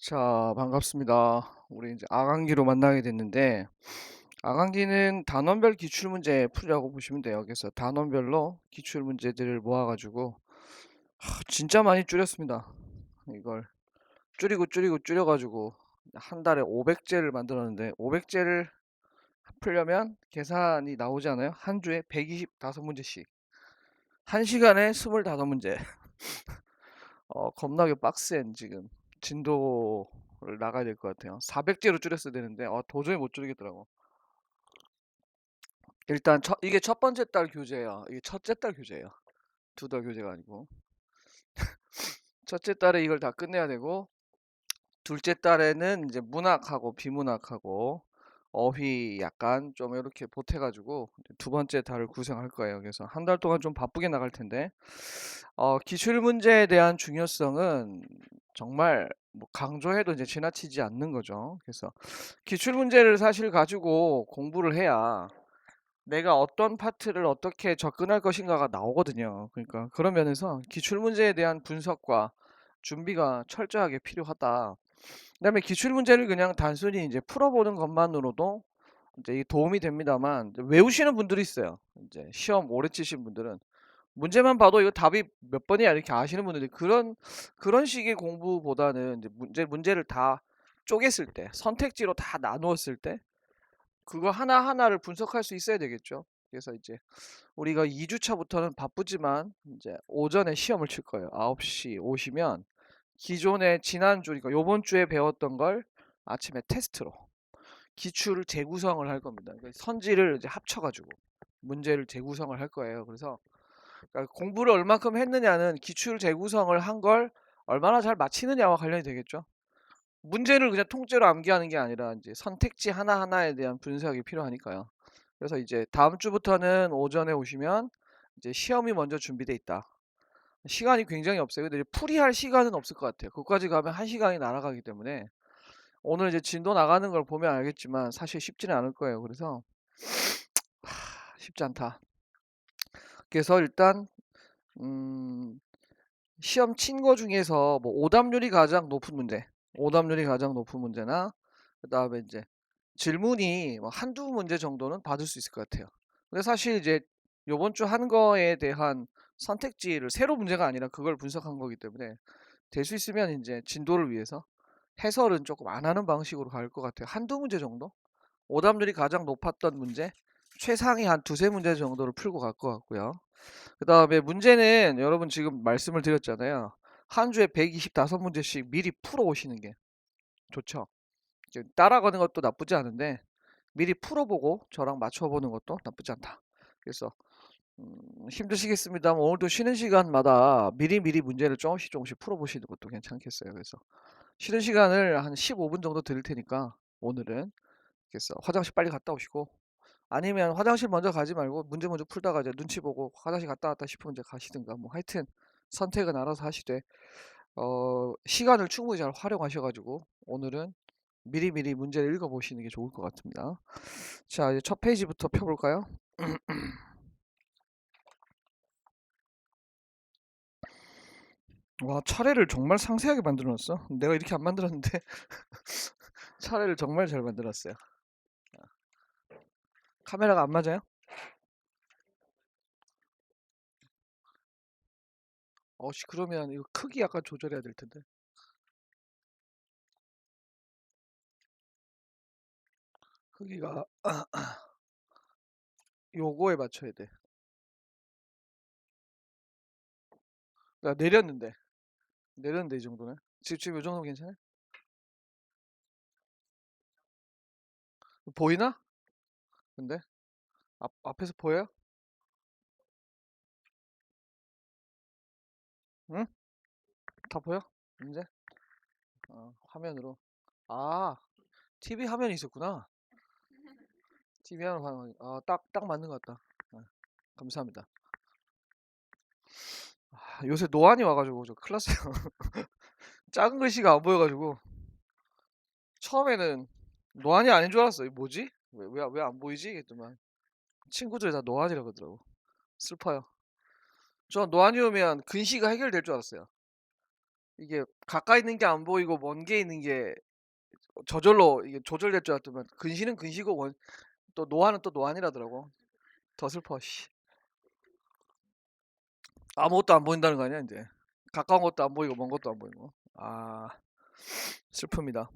자, 반갑습니다. 우리 이제 아강기로 만나게 됐는데, 아강기는 단원별 기출문제 풀이라고 보시면 돼요. 그래서 단원별로 기출문제들을 모아가지고, 진짜 많이 줄였습니다. 이걸 줄이고 줄여가지고, 한 달에 500제를 만들었는데, 500제를 풀려면 계산이 나오지 않아요? 한 주에 125문제씩. 한 시간에 25문제. 겁나게 빡센 지금 진도를 나가야 될 것 같아요. 400제로 줄였어야 되는데 도저히 못 줄이겠더라고. 일단 이게 첫 번째 달 교재예요. 이게 첫째 달 교재예요. 두 달 교재가 아니고 첫째 달에 이걸 다 끝내야 되고 둘째 달에는 이제 문학하고 비문학하고 어휘 약간 좀 이렇게 보태가지고 두 번째 달을 구성할 거예요. 그래서 한 달 동안 좀 바쁘게 나갈 텐데 기출 문제에 대한 중요성은 정말 뭐 강조해도 이제 지나치지 않는 거죠. 그래서 기출 문제를 사실 가지고 공부를 해야 내가 어떤 파트를 어떻게 접근할 것인가가 나오거든요. 그러니까 그런 면에서 기출 문제에 대한 분석과 준비가 철저하게 필요하다. 그다음에 기출 문제를 그냥 단순히 이제 풀어보는 것만으로도 이제 이 도움이 됩니다만 외우시는 분들이 있어요. 이제 시험 오래 치신 분들은 문제만 봐도 이거 답이 몇 번이야 이렇게 아시는 분들이 그런 식의 공부보다는 이제 문제를 다 쪼갰을 때 선택지로 다 나누었을 때 그거 하나하나를 분석할 수 있어야 되겠죠. 그래서 이제 우리가 2주차부터는 바쁘지만 이제 오전에 시험을 칠 거예요. 9시 오시면 기존에 지난주 그러니까 요번 주에 배웠던 걸 아침에 테스트로 기출을 재구성을 할 겁니다. 그러니까 선지를 이제 합쳐가지고 문제를 재구성을 할 거예요. 그래서 그러니까 공부를 얼마큼 했느냐는 기출 재구성을 한 걸 얼마나 잘 맞히느냐와 관련이 되겠죠. 문제를 그냥 통째로 암기하는 게 아니라 이제 선택지 하나하나에 대한 분석이 필요하니까요. 그래서 이제 다음 주부터는 오전에 오시면 이제 시험이 먼저 준비돼 있다. 시간이 굉장히 없어요. 근데 이제 풀이할 시간은 없을 것 같아요. 그것까지 가면 한 시간이 날아가기 때문에 오늘 이제 진도 나가는 걸 보면 알겠지만 사실 쉽지는 않을 거예요. 그래서 쉽지 않다. 그래서 일단 음, 시험 친 거 중에서 뭐 오답률이 가장 높은 문제, 오답률이 가장 높은 문제나 그다음에 이제 질문이 뭐 한두 문제 정도는 받을 수 있을 것 같아요. 근데 사실 이제 요번 주 한 거에 대한 선택지를 새로 문제가 아니라 그걸 분석한 거기 때문에 될 수 있으면 이제 진도를 위해서 해설은 조금 안 하는 방식으로 갈 것 같아요. 한두 문제 정도? 오답률이 가장 높았던 문제, 최상위 한 두세 문제 정도를 풀고 갈 것 같고요. 그 다음에 문제는 여러분 지금 말씀을 드렸잖아요. 한 주에 125문제씩 미리 풀어 오시는 게 좋죠. 따라가는 것도 나쁘지 않은데 미리 풀어보고 저랑 맞춰보는 것도 나쁘지 않다. 그래서 힘드시겠습니다만 오늘도 쉬는 시간마다 미리미리 문제를 조금씩 풀어보시는 것도 괜찮겠어요. 그래서 쉬는 시간을 한 15분 정도 드릴 테니까 오늘은 그래서 화장실 빨리 갔다 오시고 아니면 화장실 먼저 가지 말고 문제 먼저 풀다가 이제 눈치 보고 화장실 갔다 왔다 싶으면 이제 가시든가 뭐 하여튼 선택은 알아서 하시되 시간을 충분히 잘 활용하셔가지고 오늘은 미리미리 문제를 읽어보시는 게 좋을 것 같습니다. 자, 이제 첫 페이지부터 펴볼까요? 와, 차례를 정말 상세하게 만들어놨어. 내가 이렇게 안 만들었는데 차례를 정말 잘 만들었어요. 카메라가 안 맞아요? 어씨, 그러면 이거 크기 약간 조절해야 될 텐데. 크기가 요거에 맞춰야 돼. 나 내렸는데 이 정도는. 지금 이 정도 괜찮아? 보이나? 근데 앞에서 보여요? 응? 다 보여? 이제 화면으로. 아, TV 화면이 있었구나. TV 화면 딱 맞는 것 같다. 감사합니다. 요새 노안이 와가지고 저 클래스 작은 글씨가 안 보여가지고 처음에는 노안이 아닌 줄 알았어. 이거 뭐지? 왜 안 보이지? 했더만 친구들이 다 노안이라고 그러더라고. 슬퍼요. 저 노안이 오면 근시가 해결될 줄 알았어요. 이게 가까이 있는 게 안 보이고 먼 게 있는 게 저절로 이게 조절될 줄 알았더만 근시는 근시고 또 노안은 또 노안이라더라고. 더 슬퍼. 씨. 아무것도 안 보인다는 거 아니야 이제. 가까운 것도 안 보이고 먼 것도 안 보이고. 아 슬픕니다.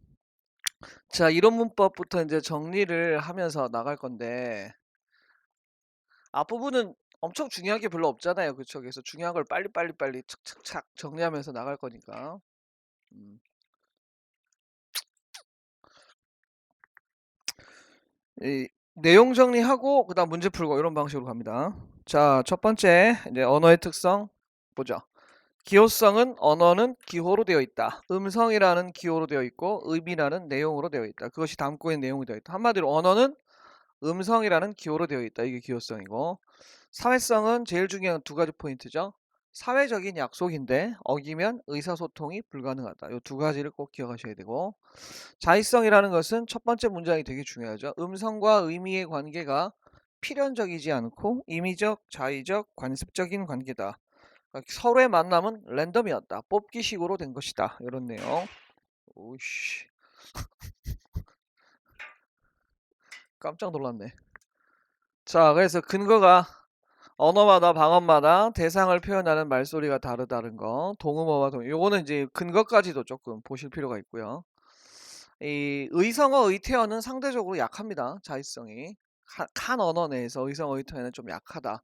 자, 이론 문법부터 이제 정리를 하면서 나갈 건데 앞부분은 엄청 중요한 게 별로 없잖아요. 그쵸? 그래서 중요한 걸 빨리 착착착 정리하면서 나갈 거니까. 음. 이 내용 정리하고 그다음 문제 풀고 이런 방식으로 갑니다. 자, 첫 번째 이제 언어의 특성 보죠. 기호성은 언어는 기호로 되어 있다. 음성이라는 기호로 되어 있고 의미라는 내용으로 되어 있다. 그것이 담고 있는 내용이 되어 있다. 한마디로 언어는 음성이라는 기호로 되어 있다. 이게 기호성이고 사회성은 제일 중요한 두 가지 포인트죠. 사회적인 약속인데 어기면 의사소통이 불가능하다. 이 두 가지를 꼭 기억하셔야 되고 자의성이라는 것은 첫 번째 문장이 되게 중요하죠. 음성과 의미의 관계가 필연적이지 않고 임의적, 자의적, 관습적인 관계다. 그러니까 서로의 만남은 랜덤이었다. 뽑기식으로 된 것이다. 이런 내용. 오씨, 깜짝 놀랐네. 자, 그래서 근거가 언어마다 방언마다 대상을 표현하는 말소리가 다르다는 거. 동음어와 동음. 요거는 이제 근거까지도 조금 보실 필요가 있고요. 이 의성어, 의태어는 상대적으로 약합니다. 자의성이. 칸 언어 내에서 의성어, 의태어는 좀 약하다.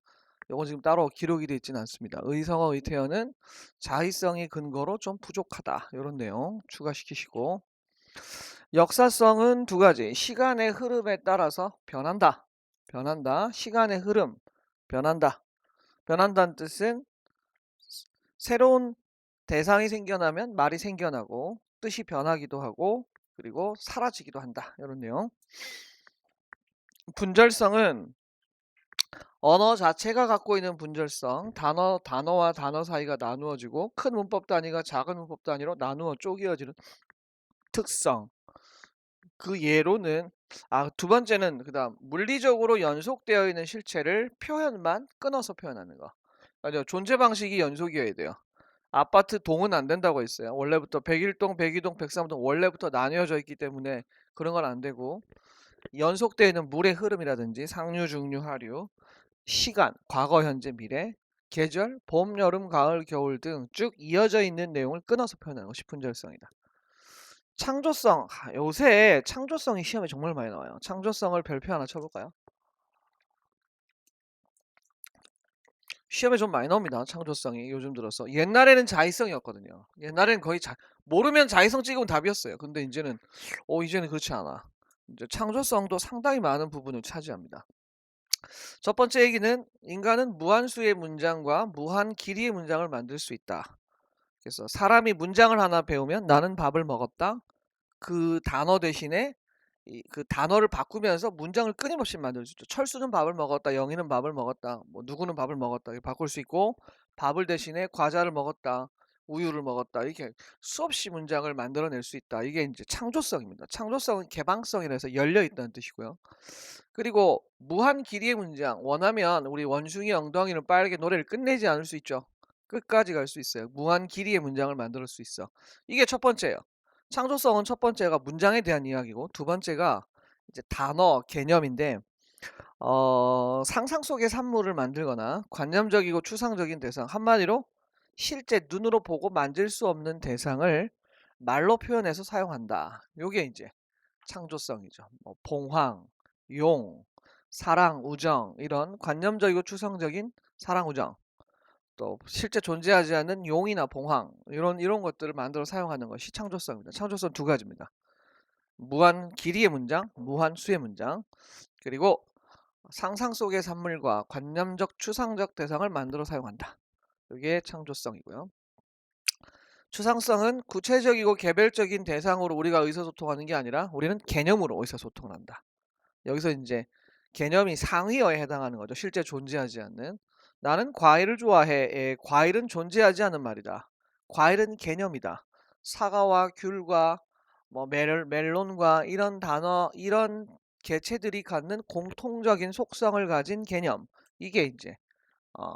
요건 지금 따로 기록이 되어 있지는 않습니다. 의성어, 의태어는 자의성이 근거로 좀 부족하다. 이런 내용 추가시키시고 역사성은 두 가지. 시간의 흐름에 따라서 변한다. 변한다. 시간의 흐름. 변한다. 변한다는 뜻은 새로운 대상이 생겨나면 말이 생겨나고 뜻이 변하기도 하고 그리고 사라지기도 한다. 이런 내용. 분절성은 언어 자체가 갖고 있는 분절성, 단어와 단어 사이가 나누어지고 큰 문법 단위가 작은 문법 단위로 나누어 쪼개어지는 특성. 그 예로는 두 번째는 그다음 물리적으로 연속되어 있는 실체를 표현만 끊어서 표현하는 거. 맞아요. 존재 방식이 연속이어야 돼요. 아파트 동은 안 된다고 했어요. 원래부터 101동, 102동, 103동 원래부터 나뉘어져 있기 때문에 그런 건 안 되고 연속되어 있는 물의 흐름이라든지 상류, 중류, 하류, 시간, 과거, 현재, 미래, 계절, 봄, 여름, 가을, 겨울 등 쭉 이어져 있는 내용을 끊어서 표현하는 것이 분절성이다. 창조성, 요새 창조성이 시험에 정말 많이 나와요. 창조성을 별표 하나 쳐볼까요? 시험에 좀 많이 나옵니다. 창조성이 요즘 들어서. 옛날에는 자의성이었거든요. 옛날에는 거의 모르면 자의성 찍으면 답이었어요. 근데 이제는 그렇지 않아. 이제 창조성도 상당히 많은 부분을 차지합니다. 첫 번째 얘기는 인간은 무한수의 문장과 무한 길이의 문장을 만들 수 있다. 그래서 사람이 문장을 하나 배우면 나는 밥을 먹었다. 그 단어 대신에 그 단어를 바꾸면서 문장을 끊임없이 만들 수 있죠. 철수는 밥을 먹었다. 영희는 밥을 먹었다. 뭐 누구는 밥을 먹었다. 이렇게 바꿀 수 있고 밥을 대신에 과자를 먹었다. 우유를 먹었다. 이렇게 수없이 문장을 만들어낼 수 있다. 이게 이제 창조성입니다. 창조성은 개방성이라서 열려 있다는 뜻이고요. 그리고 무한 길이의 문장 원하면 우리 원숭이 엉덩이는 빠르게 노래를 끝내지 않을 수 있죠. 끝까지 갈 수 있어요. 무한 길이의 문장을 만들 수 있어. 이게 첫 번째예요. 창조성은 첫 번째가 문장에 대한 이야기고 두 번째가 이제 단어 개념인데 상상 속의 산물을 만들거나 관념적이고 추상적인 대상 한마디로 실제 눈으로 보고 만질 수 없는 대상을 말로 표현해서 사용한다. 요게 이제 창조성이죠. 뭐 봉황, 용, 사랑, 우정 이런 관념적이고 추상적인 사랑, 우정 또 실제 존재하지 않는 용이나 봉황 이런 것들을 만들어 사용하는 것이 창조성입니다. 창조성 두 가지입니다. 무한 길이의 문장, 무한 수의 문장 그리고 상상 속의 산물과 관념적 추상적 대상을 만들어 사용한다. 이게 창조성이고요. 추상성은 구체적이고 개별적인 대상으로 우리가 의사소통하는 게 아니라 우리는 개념으로 의사소통을 한다. 여기서 이제 개념이 상위어에 해당하는 거죠. 실제 존재하지 않는. 나는 과일을 좋아해. 과일은 존재하지 않는 말이다. 과일은 개념이다. 사과와 귤과 뭐 멜론과 이런 단어, 이런 개체들이 갖는 공통적인 속성을 가진 개념. 이게 이제 어,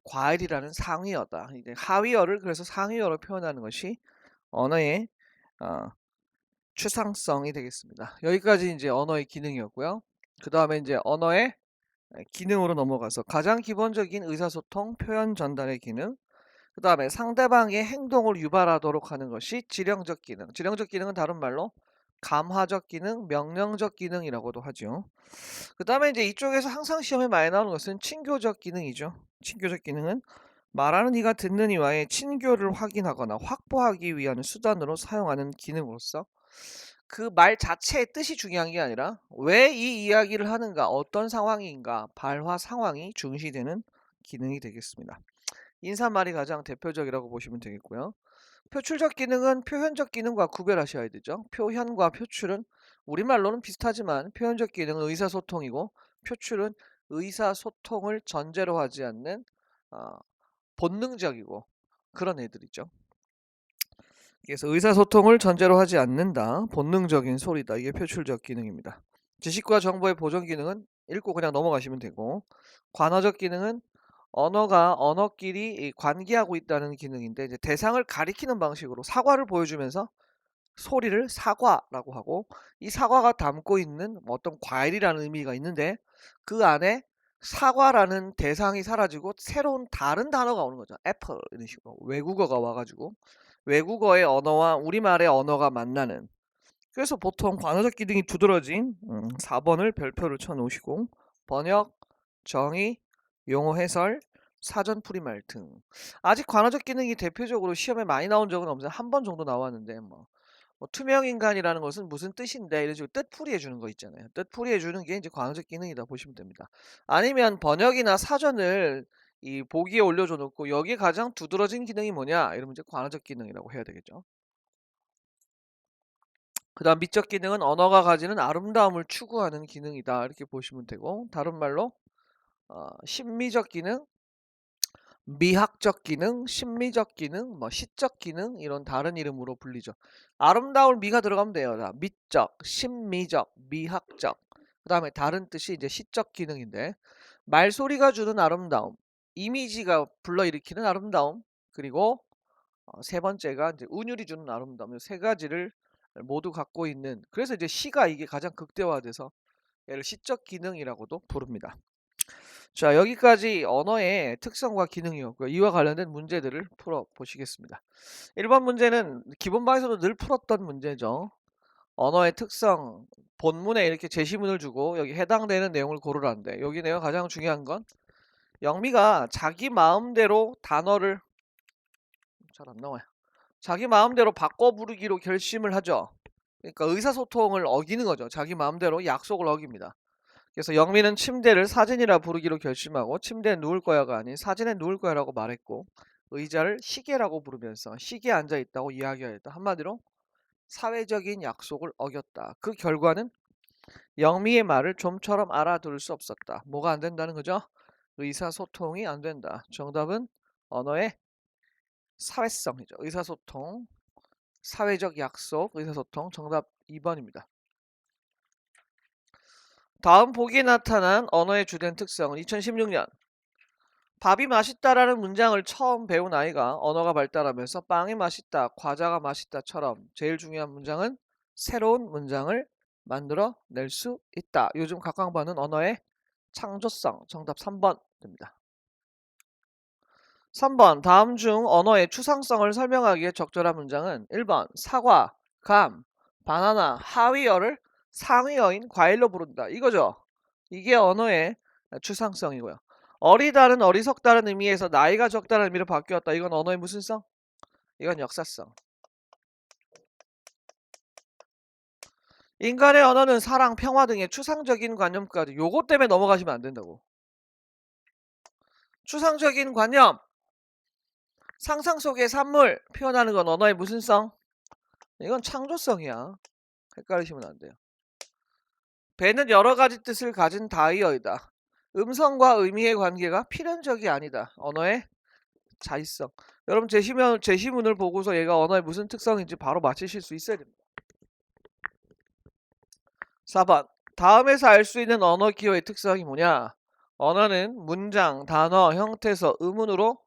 과일이라는 상위어다. 이제 하위어를 그래서 상위어로 표현하는 것이 언어의 추상성이 되겠습니다. 여기까지 이제 언어의 기능이었고요. 그 다음에 이제 언어의 기능으로 넘어가서 가장 기본적인 의사소통, 표현 전달의 기능, 그 다음에 상대방의 행동을 유발하도록 하는 것이 지령적 기능. 지령적 기능은 다른 말로 감화적 기능, 명령적 기능이라고도 하죠. 그 다음에 이제 이쪽에서 항상 시험에 많이 나오는 것은 친교적 기능이죠. 친교적 기능은 말하는 이가 듣는 이와의 친교를 확인하거나 확보하기 위한 수단으로 사용하는 기능으로서 그 말 자체의 뜻이 중요한 게 아니라 왜 이 이야기를 하는가, 어떤 상황인가, 발화 상황이 중시되는 기능이 되겠습니다. 인사말이 가장 대표적이라고 보시면 되겠고요. 표출적 기능은 표현적 기능과 구별하셔야 되죠. 표현과 표출은 우리말로는 비슷하지만 표현적 기능은 의사소통이고 표출은 의사소통을 전제로 하지 않는 본능적이고 그런 애들이죠. 그래서 의사소통을 전제로 하지 않는다. 본능적인 소리다. 이게 표출적 기능입니다. 지식과 정보의 보존 기능은 읽고 그냥 넘어가시면 되고, 관어적 기능은 언어가 언어끼리 관계하고 있다는 기능인데 이제 대상을 가리키는 방식으로 사과를 보여주면서 소리를 사과라고 하고, 이 사과가 담고 있는 어떤 과일이라는 의미가 있는데 그 안에 사과라는 대상이 사라지고 새로운 다른 단어가 오는 거죠. 애플 이런 식으로 외국어가 와가지고 외국어의 언어와 우리말의 언어가 만나는. 그래서 보통 관어적 기능이 두드러진 4번을 별표를 쳐 놓으시고 번역, 정의, 용어 해설, 사전 풀이말 등. 아직 관어적 기능이 대표적으로 시험에 많이 나온 적은 없어요. 한 번 정도 나왔는데 뭐 투명인간이라는 것은 무슨 뜻인데 이런 식으로 뜻 풀이해 주는 거 있잖아요. 뜻 풀이해 주는 게 이제 관어적 기능이다 보시면 됩니다. 아니면 번역이나 사전을 이 보기에 올려줘 놓고 여기에 가장 두드러진 기능이 뭐냐 이러면 이제 관어적 기능이라고 해야 되겠죠. 그 다음 미적 기능은 언어가 가지는 아름다움을 추구하는 기능이다 이렇게 보시면 되고, 다른 말로 심미적 기능, 미학적 기능, 심미적 기능, 뭐 시적 기능 이런 다른 이름으로 불리죠. 아름다울 미가 들어가면 돼요. 미적, 심미적, 미학적. 그 다음에 다른 뜻이 이제 시적 기능인데 말소리가 주는 아름다움, 이미지가 불러일으키는 아름다움, 그리고 세 번째가 이제 운율이 주는 아름다움. 이 세 가지를 모두 갖고 있는. 그래서 이제 시가 이게 가장 극대화돼서 얘를 시적 기능이라고도 부릅니다. 자, 여기까지 언어의 특성과 기능이었고요. 이와 관련된 문제들을 풀어 보시겠습니다. 1번 문제는 기본반에서도 늘 풀었던 문제죠. 언어의 특성, 본문에 이렇게 제시문을 주고 여기 해당되는 내용을 고르라는데 여기 내용 가장 중요한 건 영미가 자기 마음대로 단어를 잘 안 나와요. 자기 마음대로 바꿔 부르기로 결심을 하죠. 그러니까 의사소통을 어기는 거죠. 자기 마음대로 약속을 어깁니다. 그래서 영미는 침대를 사진이라 부르기로 결심하고 침대에 누울 거야가 아닌 사진에 누울 거야라고 말했고, 의자를 시계라고 부르면서 시계에 앉아 있다고 이야기하였다. 한마디로 사회적인 약속을 어겼다. 그 결과는 영미의 말을 좀처럼 알아들을 수 없었다. 뭐가 안 된다는 거죠? 의사소통이 안 된다. 정답은 언어의 사회성이죠. 의사소통, 사회적 약속, 의사소통. 정답 2번입니다. 다음 보기에 나타난 언어의 주된 특성은 2016년 밥이 맛있다라는 문장을 처음 배운 아이가 언어가 발달하면서 빵이 맛있다, 과자가 맛있다처럼 제일 중요한 문장은 새로운 문장을 만들어 낼 수 있다. 요즘 각광받는 언어의 창조성. 정답 3번입니다. 3번 다음 중 언어의 추상성을 설명하기에 적절한 문장은 1번 사과, 감, 바나나, 하위어를 상위어인 과일로 부른다. 이거죠. 이게 언어의 추상성이고요. 어리다는 어리석다는 의미에서 나이가 적다는 의미로 바뀌었다. 이건 언어의 무슨 성? 이건 역사성. 인간의 언어는 사랑, 평화 등의 추상적인 관념까지 요거 때문에 넘어가시면 안 된다고. 추상적인 관념, 상상 속의 산물 표현하는 건 언어의 무슨 성? 이건 창조성이야. 헷갈리시면 안 돼요. 배는 여러 가지 뜻을 가진 다이어이다. 음성과 의미의 관계가 필연적이 아니다. 언어의 자의성. 여러분 제시문을 보고서 얘가 언어의 무슨 특성인지 바로 맞히실 수 있어야 됩니다. 4번 다음에서 알 수 있는 언어 기호의 특성이 뭐냐? 언어는 문장, 단어, 형태에서 의문으로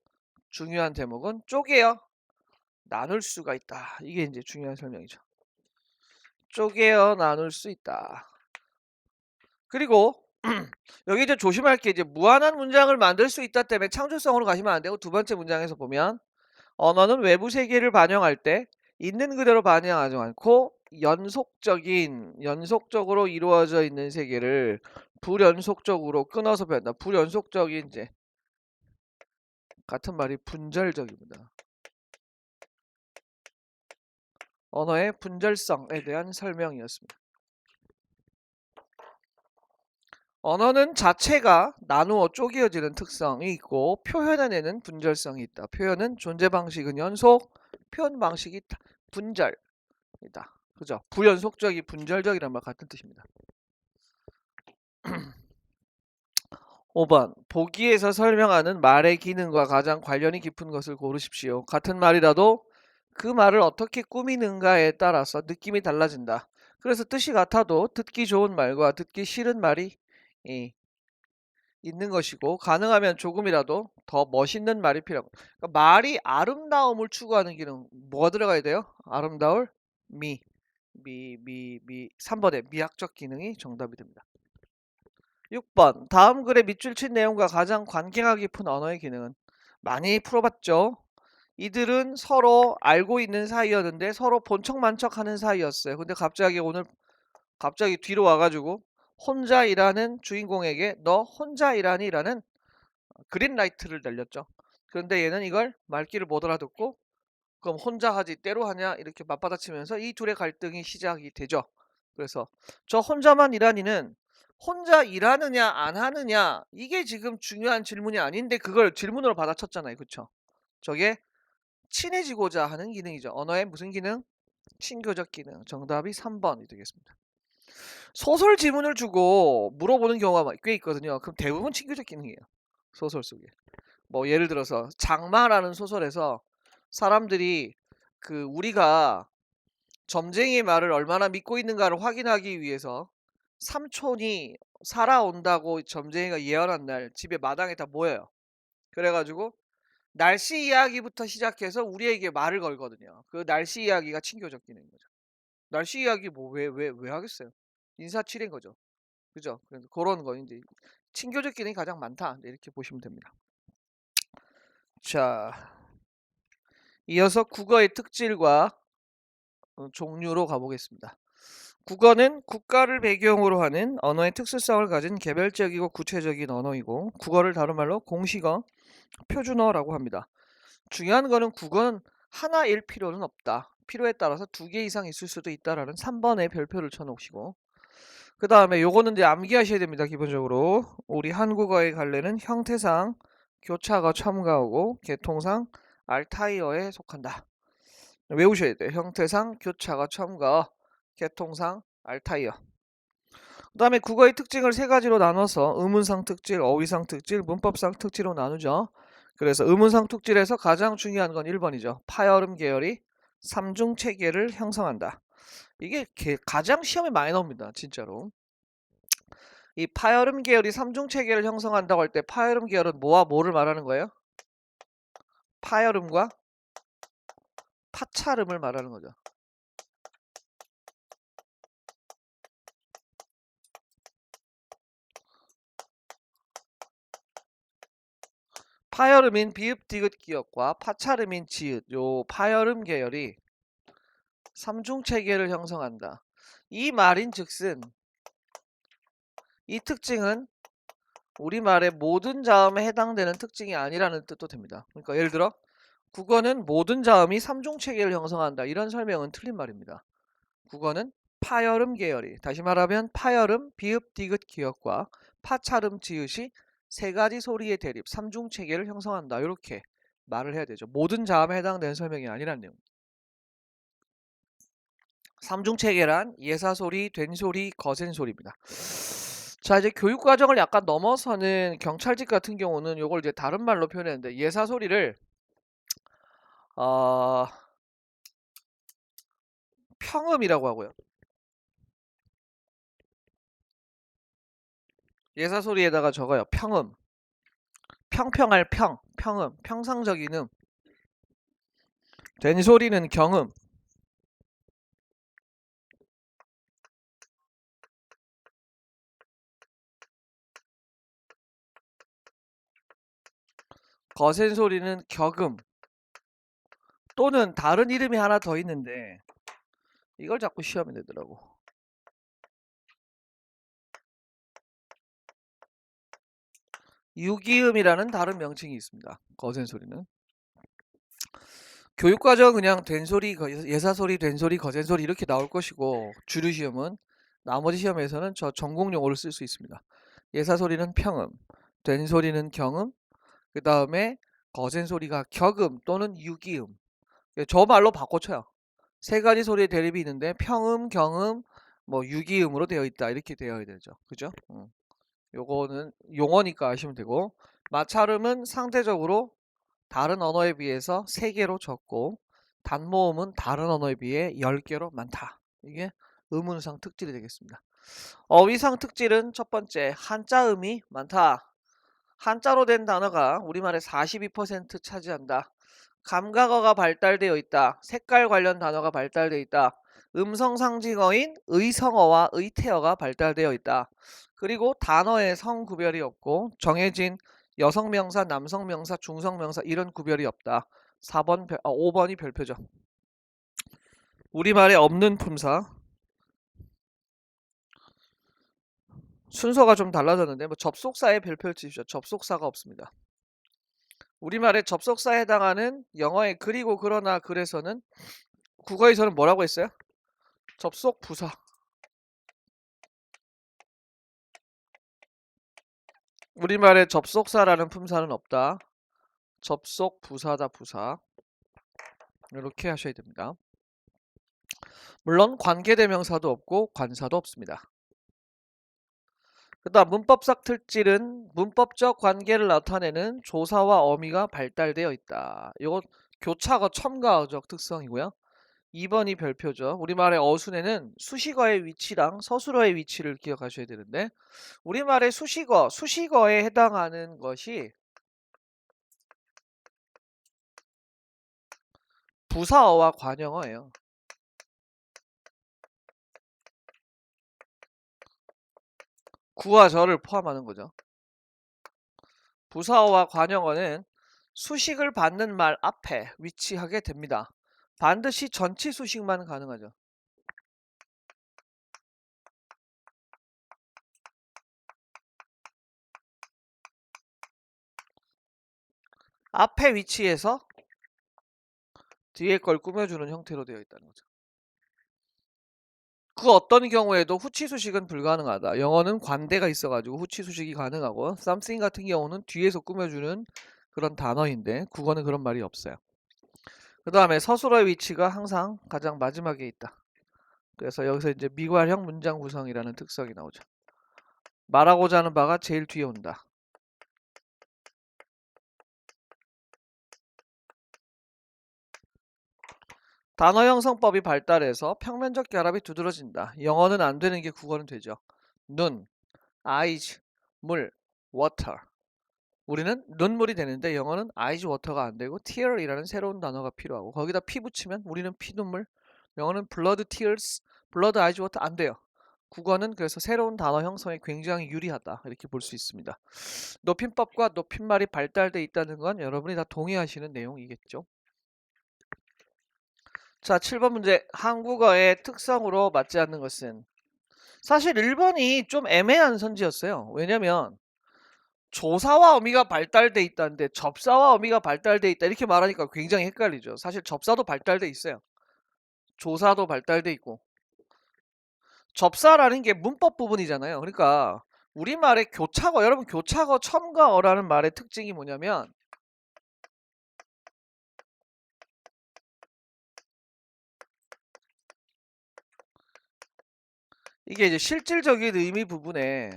중요한 대목은 쪼개어 나눌 수가 있다. 이게 이제 중요한 설명이죠. 쪼개어 나눌 수 있다. 그리고 여기 이제 조심할 게 이제 무한한 문장을 만들 수 있다 때문에 창조성으로 가시면 안 되고 두 번째 문장에서 보면 언어는 외부 세계를 반영할 때 있는 그대로 반영하지 않고 연속적으로 이루어져 있는 세계를 불연속적으로 끊어서 표현한다. 불연속적인 이제 같은 말이 분절적입니다. 언어의 분절성에 대한 설명이었습니다. 언어는 자체가 나누어 쪼개어지는 특성이 있고 표현해내는 분절성이 있다. 표현은 존재 방식은 연속, 표현 방식이 분절이다. 그죠? 불연속적이 분절적이란 말 같은 뜻입니다. 5번 보기에서 설명하는 말의 기능과 가장 관련이 깊은 것을 고르십시오. 같은 말이라도 그 말을 어떻게 꾸미는가에 따라서 느낌이 달라진다. 그래서 뜻이 같아도 듣기 좋은 말과 듣기 싫은 말이 있는 것이고 가능하면 조금이라도 더 멋있는 말이 필요하고 그러니까 말이 아름다움을 추구하는 기능 뭐가 들어가야 돼요? 아름다울 3번의 미학적 기능이 정답이 됩니다. 6번 다음 글의 밑줄 친 내용과 가장 관계가 깊은 언어의 기능은 많이 풀어봤죠. 이들은 서로 알고 있는 사이였는데 서로 본척만척 하는 사이였어요. 근데 갑자기 뒤로 와가지고 혼자 일하는 주인공에게 너 혼자 일하니라는 그린라이트를 날렸죠. 그런데 얘는 이걸 말귀를 못 알아듣고 그럼 혼자 하지 때로 하냐 이렇게 맞받아치면서 이 둘의 갈등이 시작이 되죠. 그래서 저 혼자만 일하니는 혼자 일하느냐 안 하느냐 이게 지금 중요한 질문이 아닌데 그걸 질문으로 받아쳤잖아요. 그쵸? 저게 친해지고자 하는 기능이죠. 언어의 무슨 기능? 친교적 기능. 정답이 3번이 되겠습니다. 소설 지문을 주고 물어보는 경우가 꽤 있거든요. 그럼 대부분 친교적 기능이에요. 소설 속에. 뭐 예를 들어서 장마라는 소설에서 사람들이 우리가 점쟁이의 말을 얼마나 믿고 있는가를 확인하기 위해서 삼촌이 살아온다고 점쟁이가 예언한 날 집에 마당에 다 모여요. 그래가지고 날씨 이야기부터 시작해서 우리에게 말을 걸거든요. 그 날씨 이야기가 친교적 기능인 거죠. 날씨 이야기 뭐 왜 하겠어요? 인사치레인 거죠. 그죠? 그래서 그런 거 이제 친교적 기능이 가장 많다. 이렇게 보시면 됩니다. 자, 이어서 국어의 특질과 종류로 가보겠습니다. 국어는 국가를 배경으로 하는 언어의 특수성을 가진 개별적이고 구체적인 언어이고 국어를 다른 말로 공식어, 표준어라고 합니다. 중요한 거는 국어는 하나일 필요는 없다. 필요에 따라서 2개 이상 있을 수도 있다라는 3번의 별표를 쳐놓으시고 그 다음에 요거는 이제 암기하셔야 됩니다. 기본적으로 우리 한국어의 갈래는 형태상 교차가 첨가하고 계통상 알타이어에 속한다. 외우셔야 돼요. 형태상 교차가 첨가 계통상 알타이어. 그 다음에 국어의 특징을 3가지로 나눠서 의문상 특질, 어휘상 특질, 문법상 특질로 나누죠. 그래서 의문상 특질에서 가장 중요한 건 1번이죠. 파열음 계열이 3중 체계를 형성한다. 이게 가장 시험에 많이 나옵니다. 진짜로. 이 파열음 계열이 3중 체계를 형성한다고 할 때 파열음 계열은 뭐와 뭐를 말하는 거예요? 파열음과 파찰음을 말하는 거죠. 파열음인 비읍 디귿 기역과 파찰음인 지읒 요 파열음 계열이 3중 체계를 형성한다. 이 말인즉슨 이 특징은 우리말의 모든 자음에 해당되는 특징이 아니라는 뜻도 됩니다. 그러니까 예를 들어 국어는 모든 자음이 3중 체계를 형성한다. 이런 설명은 틀린 말입니다. 국어는 파열음 계열이 다시 말하면 파열음 비읍 디귿 기역과 파찰음 지읒이 3가지 소리의 대립 3중 체계를 형성한다. 이렇게 말을 해야 되죠. 모든 자음에 해당되는 설명이 아니란 내용. 3중 체계란 예사소리, 된소리, 거센소리입니다. 자, 이제 교육과정을 약간 넘어서는 경찰직 같은 경우는 이걸 이제 다른 말로 표현했는데 예사소리를 평음이라고 하고요. 예사소리에다가 적어요. 평음. 평평할 평. 평음. 평상적인 음. 된소리는 경음. 거센 소리는 격음. 또는 다른 이름이 하나 더 있는데 이걸 자꾸 시험에 내더라고. 유기음이라는 다른 명칭이 있습니다. 거센 소리는. 교육과정 그냥 된소리, 예사소리, 된소리, 거센소리 이렇게 나올 것이고 주류 시험은 나머지 시험에서는 저 전공 용어를 쓸 수 있습니다. 예사소리는 평음, 된소리는 경음, 그 다음에 거센소리가 격음 또는 유기음. 저 말로 바꿔쳐요. 세 가지 소리의 대립이 있는데 평음, 경음, 뭐 유기음으로 되어 있다 이렇게 되어야 되죠. 그죠? 요거는 용어니까 아시면 되고 마찰음은 상대적으로 다른 언어에 비해서 3개로 적고 단모음은 다른 언어에 비해 10개로 많다. 이게 의문상 특질이 되겠습니다. 어휘상 특질은 첫 번째 한자음이 많다. 한자로 된 단어가 우리말의 42% 차지한다. 감각어가 발달되어 있다. 색깔 관련 단어가 발달되어 있다. 음성 상징어인 의성어와 의태어가 발달되어 있다. 그리고 단어의 성 구별이 없고 정해진 여성명사, 남성명사, 중성명사 이런 구별이 없다. 5번이 별표죠. 우리말에 없는 품사. 순서가 좀 달라졌는데 뭐 접속사의 별표를 치십시오. 접속사가 없습니다. 우리말에 접속사에 해당하는 영어의 그리고 그러나 그래서는 국어에서는 뭐라고 했어요? 접속 부사. 우리말에 접속사라는 품사는 없다. 접속 부사다 부사. 이렇게 하셔야 됩니다. 물론 관계대명사도 없고 관사도 없습니다. 그 다음 문법상 특질은 문법적 관계를 나타내는 조사와 어미가 발달되어 있다. 이거 교차어 첨가어적 특성이고요. 2번이 별표죠. 우리말의 어순에는 수식어의 위치랑 서술어의 위치를 기억하셔야 되는데 우리말의 수식어에 해당하는 것이 부사어와 관형어예요. 구와 절을 포함하는 거죠. 부사어와 관형어는 수식을 받는 말 앞에 위치하게 됩니다. 반드시 전치 수식만 가능하죠. 앞에 위치해서 뒤에 걸 꾸며주는 형태로 되어 있다는 거죠. 그 어떤 경우에도 후치 수식은 불가능하다. 영어는 관대가 있어가지고 후치 수식이 가능하고 something 같은 경우는 뒤에서 꾸며주는 그런 단어인데 국어는 그런 말이 없어요. 그 다음에 서술어의 위치가 항상 가장 마지막에 있다. 그래서 여기서 이제 미괄형 문장 구성이라는 특성이 나오죠. 말하고자 하는 바가 제일 뒤에 온다. 단어 형성법이 발달해서 평면적 결합이 두드러진다. 영어는 안 되는 게 국어는 되죠. 눈, eyes, 물, water. 우리는 눈물이 되는데 영어는 eyes, water가 안 되고 tear이라는 새로운 단어가 필요하고 거기다 피 붙이면 우리는 피눈물, 영어는 blood, tears, blood, eyes, water 안 돼요. 국어는 그래서 새로운 단어 형성에 굉장히 유리하다 이렇게 볼 수 있습니다. 높임법과 높임말이 발달돼 있다는 건 여러분이 다 동의하시는 내용이겠죠. 자, 7번 문제. 한국어의 특성으로 맞지 않는 것은 사실 1번이 좀 애매한 선지였어요. 왜냐면 조사와 어미가 발달돼 있다는데 접사와 어미가 발달돼 있다 이렇게 말하니까 굉장히 헷갈리죠. 사실 접사도 발달돼 있어요. 조사도 발달돼 있고 접사라는 게 문법 부분이잖아요. 그러니까 우리말의 교차어, 여러분 교차어 첨가어라는 말의 특징이 뭐냐면 이게 이제 실질적인 의미 부분에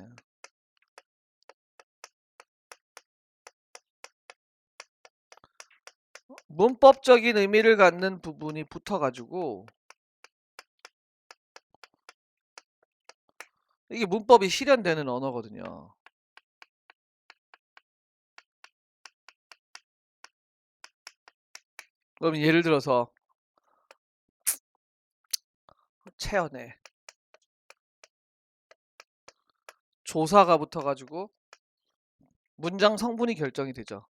문법적인 의미를 갖는 부분이 붙어가지고 이게 문법이 실현되는 언어거든요. 그럼 예를 들어서 체연에 조사가 붙어가지고 문장 성분이 결정이 되죠.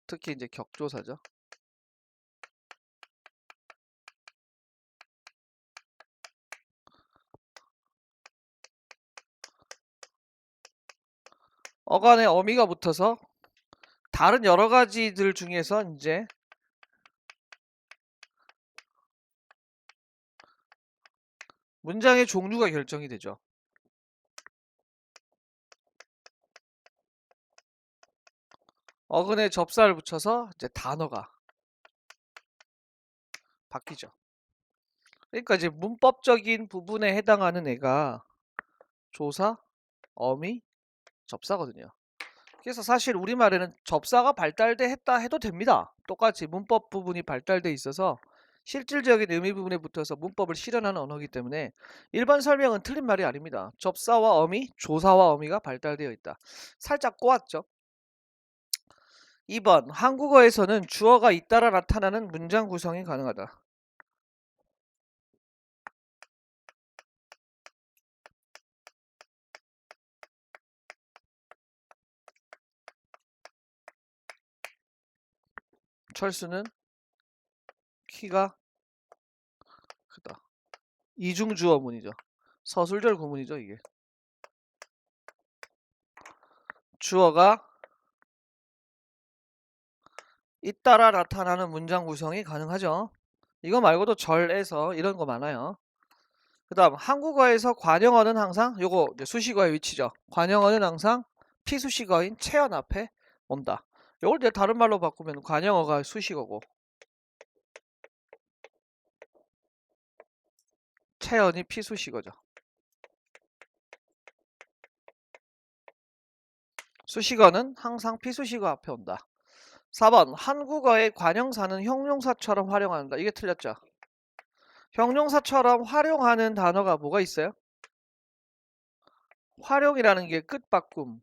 특히 이제 격조사죠. 어간에 어미가 붙어서 다른 여러 가지들 중에서 이제 문장의 종류가 결정이 되죠. 어근에 접사를 붙여서 이제 단어가 바뀌죠. 그러니까 이제 문법적인 부분에 해당하는 애가 조사, 어미, 접사거든요. 그래서 사실 우리말에는 접사가 발달돼 했다 해도 됩니다. 똑같이 문법 부분이 발달돼 있어서 실질적인 의미 부분에 붙어서 문법을 실현하는 언어이기 때문에 일반 설명은 틀린 말이 아닙니다. 접사와 어미, 조사와 어미가 발달되어 있다. 살짝 꼬았죠. 2번 한국어에서는 주어가 잇따라 나타나는 문장 구성이 가능하다. 철수는 키가 크다. 이중주어문이죠. 서술절 구문이죠, 이게. 주어가 잇따라 나타나는 문장 구성이 가능하죠. 이거 말고도 절에서 이런 거 많아요. 그 다음 한국어에서 관용어는 항상 요거 수식어의 위치죠. 관용어는 항상 피수식어인 체연 앞에 온다. 요걸 이제 다른 말로 바꾸면 관용어가 수식어고 체연이 피수식어죠. 수식어는 항상 피수식어 앞에 온다. 4번 한국어의 관형사는 형용사처럼 활용한다. 이게 틀렸죠. 형용사처럼 활용하는 단어가 뭐가 있어요? 활용이라는 게 끝바꿈,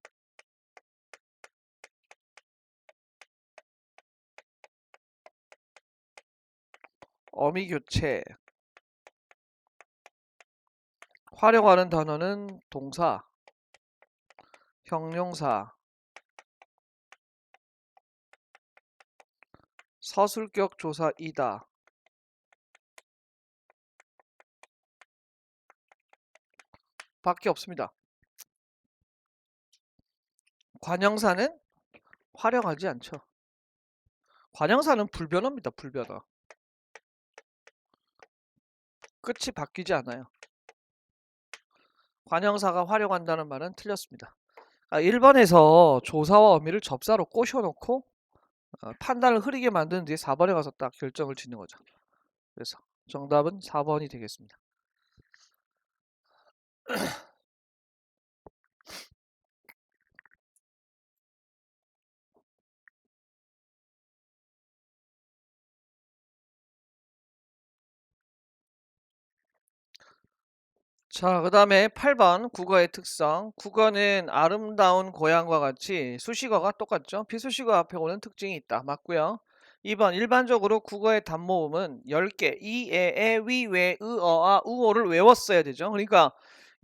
어미교체. 활용하는 단어는 동사, 형용사, 서술격 조사이다. 밖에 없습니다. 관형사는 활용하지 않죠. 관형사는 불변어입니다. 불변어. 끝이 바뀌지 않아요. 관형사가 활용한다는 말은 틀렸습니다. 1번에서 조사와 어미를 접사로 꼬셔놓고 판단을 흐리게 만든 뒤에 4번에 가서 딱 결정을 짓는 거죠. 그래서 정답은 4번이 되겠습니다. 자, 그 다음에 8번 국어의 특성. 국어는 아름다운 고향과 같이 수식어가 똑같죠. 비수식어 앞에 오는 특징이 있다. 맞고요. 2번 일반적으로 국어의 단모음은 10개 이, 에, 위, 웨, 으, 어, 아, 우어를 외웠어야 되죠. 그러니까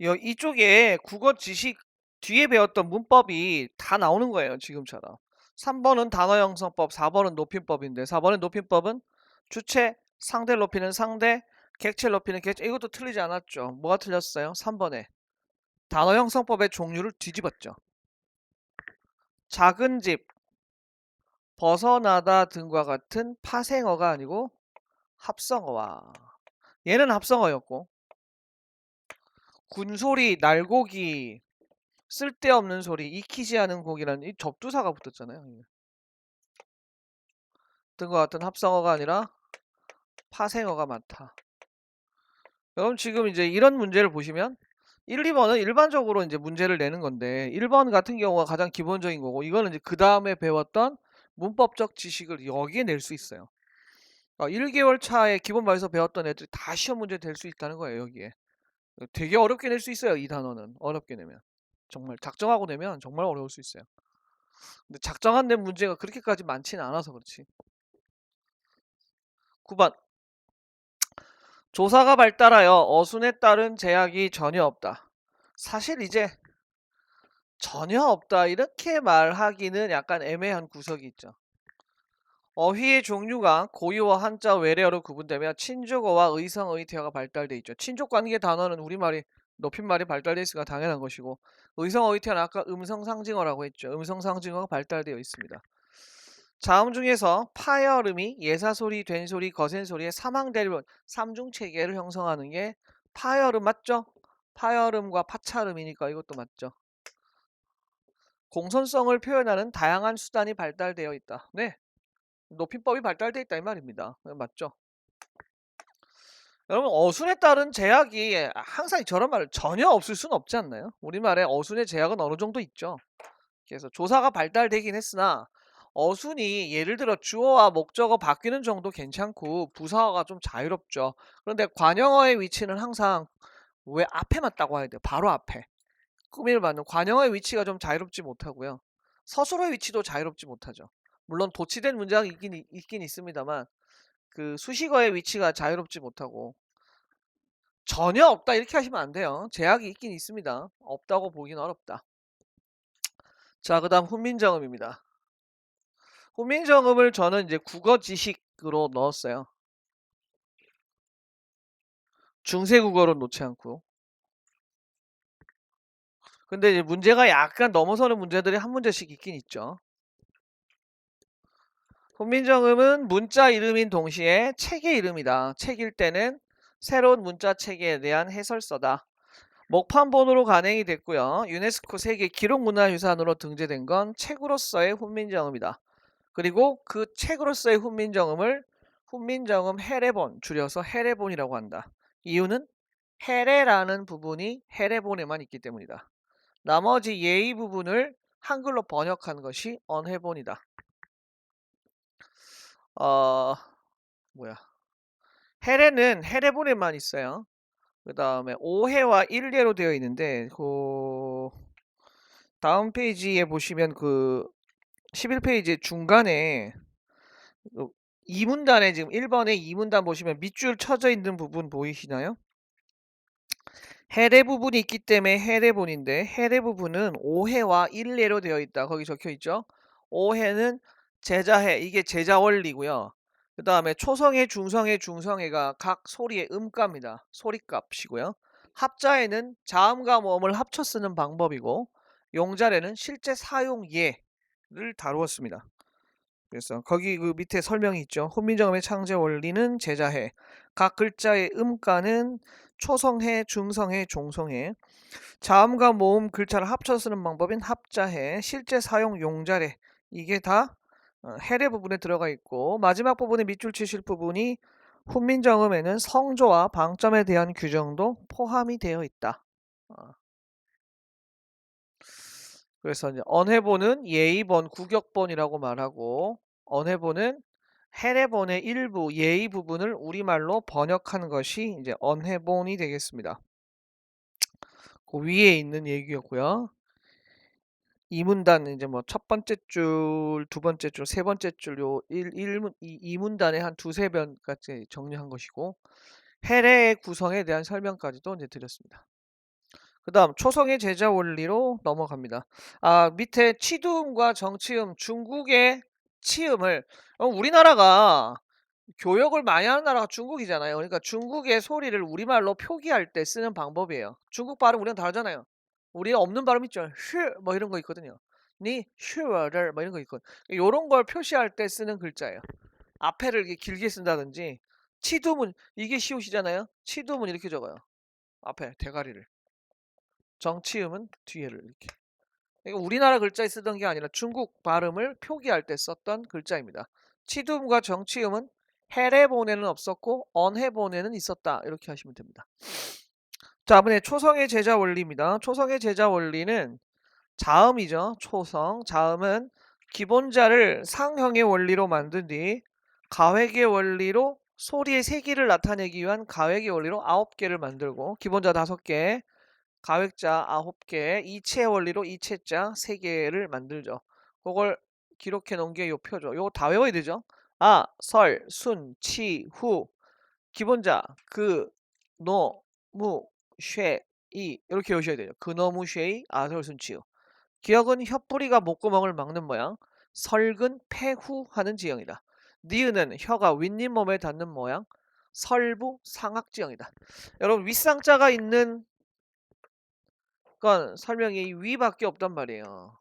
이쪽에 국어 지식 뒤에 배웠던 문법이 다 나오는 거예요. 지금처럼. 3번은 단어 형성법, 4번은 높임법인데 4번의 높임법은 주체, 상대를 높이는 상대, 객체를 높이는 객체. 이것도 틀리지 않았죠. 뭐가 틀렸어요? 3번에 단어 형성법의 종류를 뒤집었죠. 작은 집, 벗어나다 등과 같은 파생어가 아니고 합성어와 얘는 합성어였고 군소리, 날고기, 쓸데없는 소리, 익히지 않은 고기라는 이 접두사가 붙었잖아요. 등과 같은 합성어가 아니라 파생어가 많다. 그럼 지금 이제 이런 문제를 보시면 1, 2번은 일반적으로 이제 문제를 내는 건데 1번 같은 경우가 가장 기본적인 거고 이거는 이제 그 다음에 배웠던 문법적 지식을 여기에 낼 수 있어요. 1개월 차에 기본반에서 배웠던 애들이 다 시험 문제 될 수 있다는 거예요. 여기에. 되게 어렵게 낼 수 있어요. 이 단어는. 어렵게 내면. 정말 작정하고 내면 정말 어려울 수 있어요. 근데 작정한 낸 문제가 그렇게까지 많지는 않아서 그렇지. 9번. 조사가 발달하여 어순에 따른 제약이 전혀 없다. 사실 이제 전혀 없다 이렇게 말하기는 약간 애매한 구석이 있죠. 어휘의 종류가 고유어, 한자, 외래어로 구분되며 친족어와 의성의태어가 발달돼 있죠. 친족관계 단어는 우리말이 높임말이 발달돼 있으니까 당연한 것이고, 의성의태어는 아까 음성상징어라고 했죠. 음성상징어가 발달되어 있습니다. 자음 중에서 파열음이 예사소리, 된소리, 거센소리의 사망대리론 삼중체계를 형성하는 게 파열음 맞죠? 파열음과 파찰음이니까 이것도 맞죠. 공손성을 표현하는 다양한 수단이 발달되어 있다. 네, 높임법이 발달되어 있다 이 말입니다. 맞죠? 여러분, 어순에 따른 제약이 항상 저런 말 전혀 없을 수는 없지 않나요? 우리말에 어순의 제약은 어느 정도 있죠. 그래서 조사가 발달되긴 했으나 어순이 예를 들어 주어와 목적어 바뀌는 정도 괜찮고 부사어가 좀 자유롭죠. 그런데 관형어의 위치는 항상 왜 앞에만 따고 해야 돼요? 바로 앞에. 꾸미를 받는 관형어의 위치가 좀 자유롭지 못하고요. 서술어의 위치도 자유롭지 못하죠. 물론 도치된 문장이 있긴 있습니다만 그 수식어의 위치가 자유롭지 못하고 전혀 없다 이렇게 하시면 안 돼요. 제약이 있긴 있습니다. 없다고 보기는 어렵다. 자, 그 다음 훈민정음입니다. 훈민정음을 저는 이제 국어 지식으로 넣었어요. 중세국어로 놓지 않고. 근데 이제 문제가 약간 넘어서는 문제들이 한 문제씩 있긴 있죠. 훈민정음은 문자 이름인 동시에 책의 이름이다. 책일 때는 새로운 문자 체계에 대한 해설서다. 목판본으로 간행이 됐고요. 유네스코 세계 기록문화유산으로 등재된 건 책으로서의 훈민정음이다. 그리고 그 책으로서의 훈민정음을 훈민정음 해례본, 줄여서 해례본이라고 한다. 이유는 해례라는 부분이 해례본에만 있기 때문이다. 나머지 예의 부분을 한글로 번역한 것이 언해본이다. 뭐야. 해례는 해례본에만 있어요. 그 다음에 오해와 일례로 되어 있는데, 그 다음 페이지에 보시면 그 11페이지 중간에 이문단에 지금 1번에 이문단 보시면 밑줄 쳐져 있는 부분 보이시나요? 해례 부분이 있기 때문에 해례본인데 해례 부분은 오해와 일례로 되어 있다. 거기 적혀 있죠. 오해는 제자해, 이게 제자 원리고요. 그 다음에 초성해, 중성해, 중성해가 각 소리의 음가입니다. 소리값이고요. 합자에는 자음과 모음을 합쳐 쓰는 방법이고, 용자래는 실제 사용 예를 다루었습니다. 그래서 거기 그 밑에 설명이 있죠. 훈민정음의 창제 원리는 제자해. 각 글자의 음가는 초성해, 중성해, 종성해. 자음과 모음 글자를 합쳐 쓰는 방법인 합자해. 실제 사용 용자래. 이게 다 해례 부분에 들어가 있고, 마지막 부분에 밑줄 치실 부분이 훈민정음에는 성조와 방점에 대한 규정도 포함이 되어 있다. 그래서 이제 언해본은 예의본, 구격본이라고 말하고, 언해본은 해례본의 일부 예의 부분을 우리말로 번역한 것이 이제 언해본이 되겠습니다. 그 위에 있는 얘기였고요. 이문단 이제 뭐 첫 번째 줄, 두 번째 줄, 세 번째 줄 요 이문단에 한 두세 번까지 정리한 것이고, 해례의 구성에 대한 설명까지도 이제 드렸습니다. 그 다음 초성의 제자 원리로 넘어갑니다. 밑에 치두음과 정치음, 중국의 치음을 우리나라가 교역을 많이 하는 나라가 중국이잖아요. 그러니까 중국의 소리를 우리말로 표기할 때 쓰는 방법이에요. 중국 발음 우리랑 다르잖아요. 우리 없는 발음 있죠. 뭐 이런 거 있거든요. 니 슈어를 뭐 이런 거 있거든요. 이런 걸 표시할 때 쓰는 글자예요. 앞에를 이렇게 길게 쓴다든지, 치두문 이게 시옷이잖아요. 치두문 이렇게 적어요. 앞에 대가리를. 정치음은 뒤에를 이렇게. 그러니까 우리나라 글자에 쓰던 게 아니라 중국 발음을 표기할 때 썼던 글자입니다. 치두음과 정치음은 해례본에는 없었고 언해본에는 있었다. 이렇게 하시면 됩니다. 자, 이번에 초성의 제자 원리입니다. 초성의 제자 원리는 자음이죠. 초성. 자음은 기본자를 상형의 원리로 만든 뒤 가획의 원리로 소리의 세기를 나타내기 위한 가획의 원리로 9개를 만들고, 기본자 5개, 가획자 9개, 이체 원리로 이체자 3개를 만들죠. 그걸 기록해 놓은 게 요 표죠. 요거 다 외워야 되죠. 아, 설, 순, 치, 후. 기본자 그, 노, 무, 쉐, 이 이렇게 오셔야 돼요. 그, 노, 무, 쉐, 이, 아, 설, 순, 치, 후. 기역은 혀뿌리가 목구멍을 막는 모양. 설근 폐후하는 지형이다. 니은은 혀가 윗님 몸에 닿는 모양. 설부 상악지형이다. 여러분 윗상자가 있는 건 설명이 위밖에 없단 말이에요.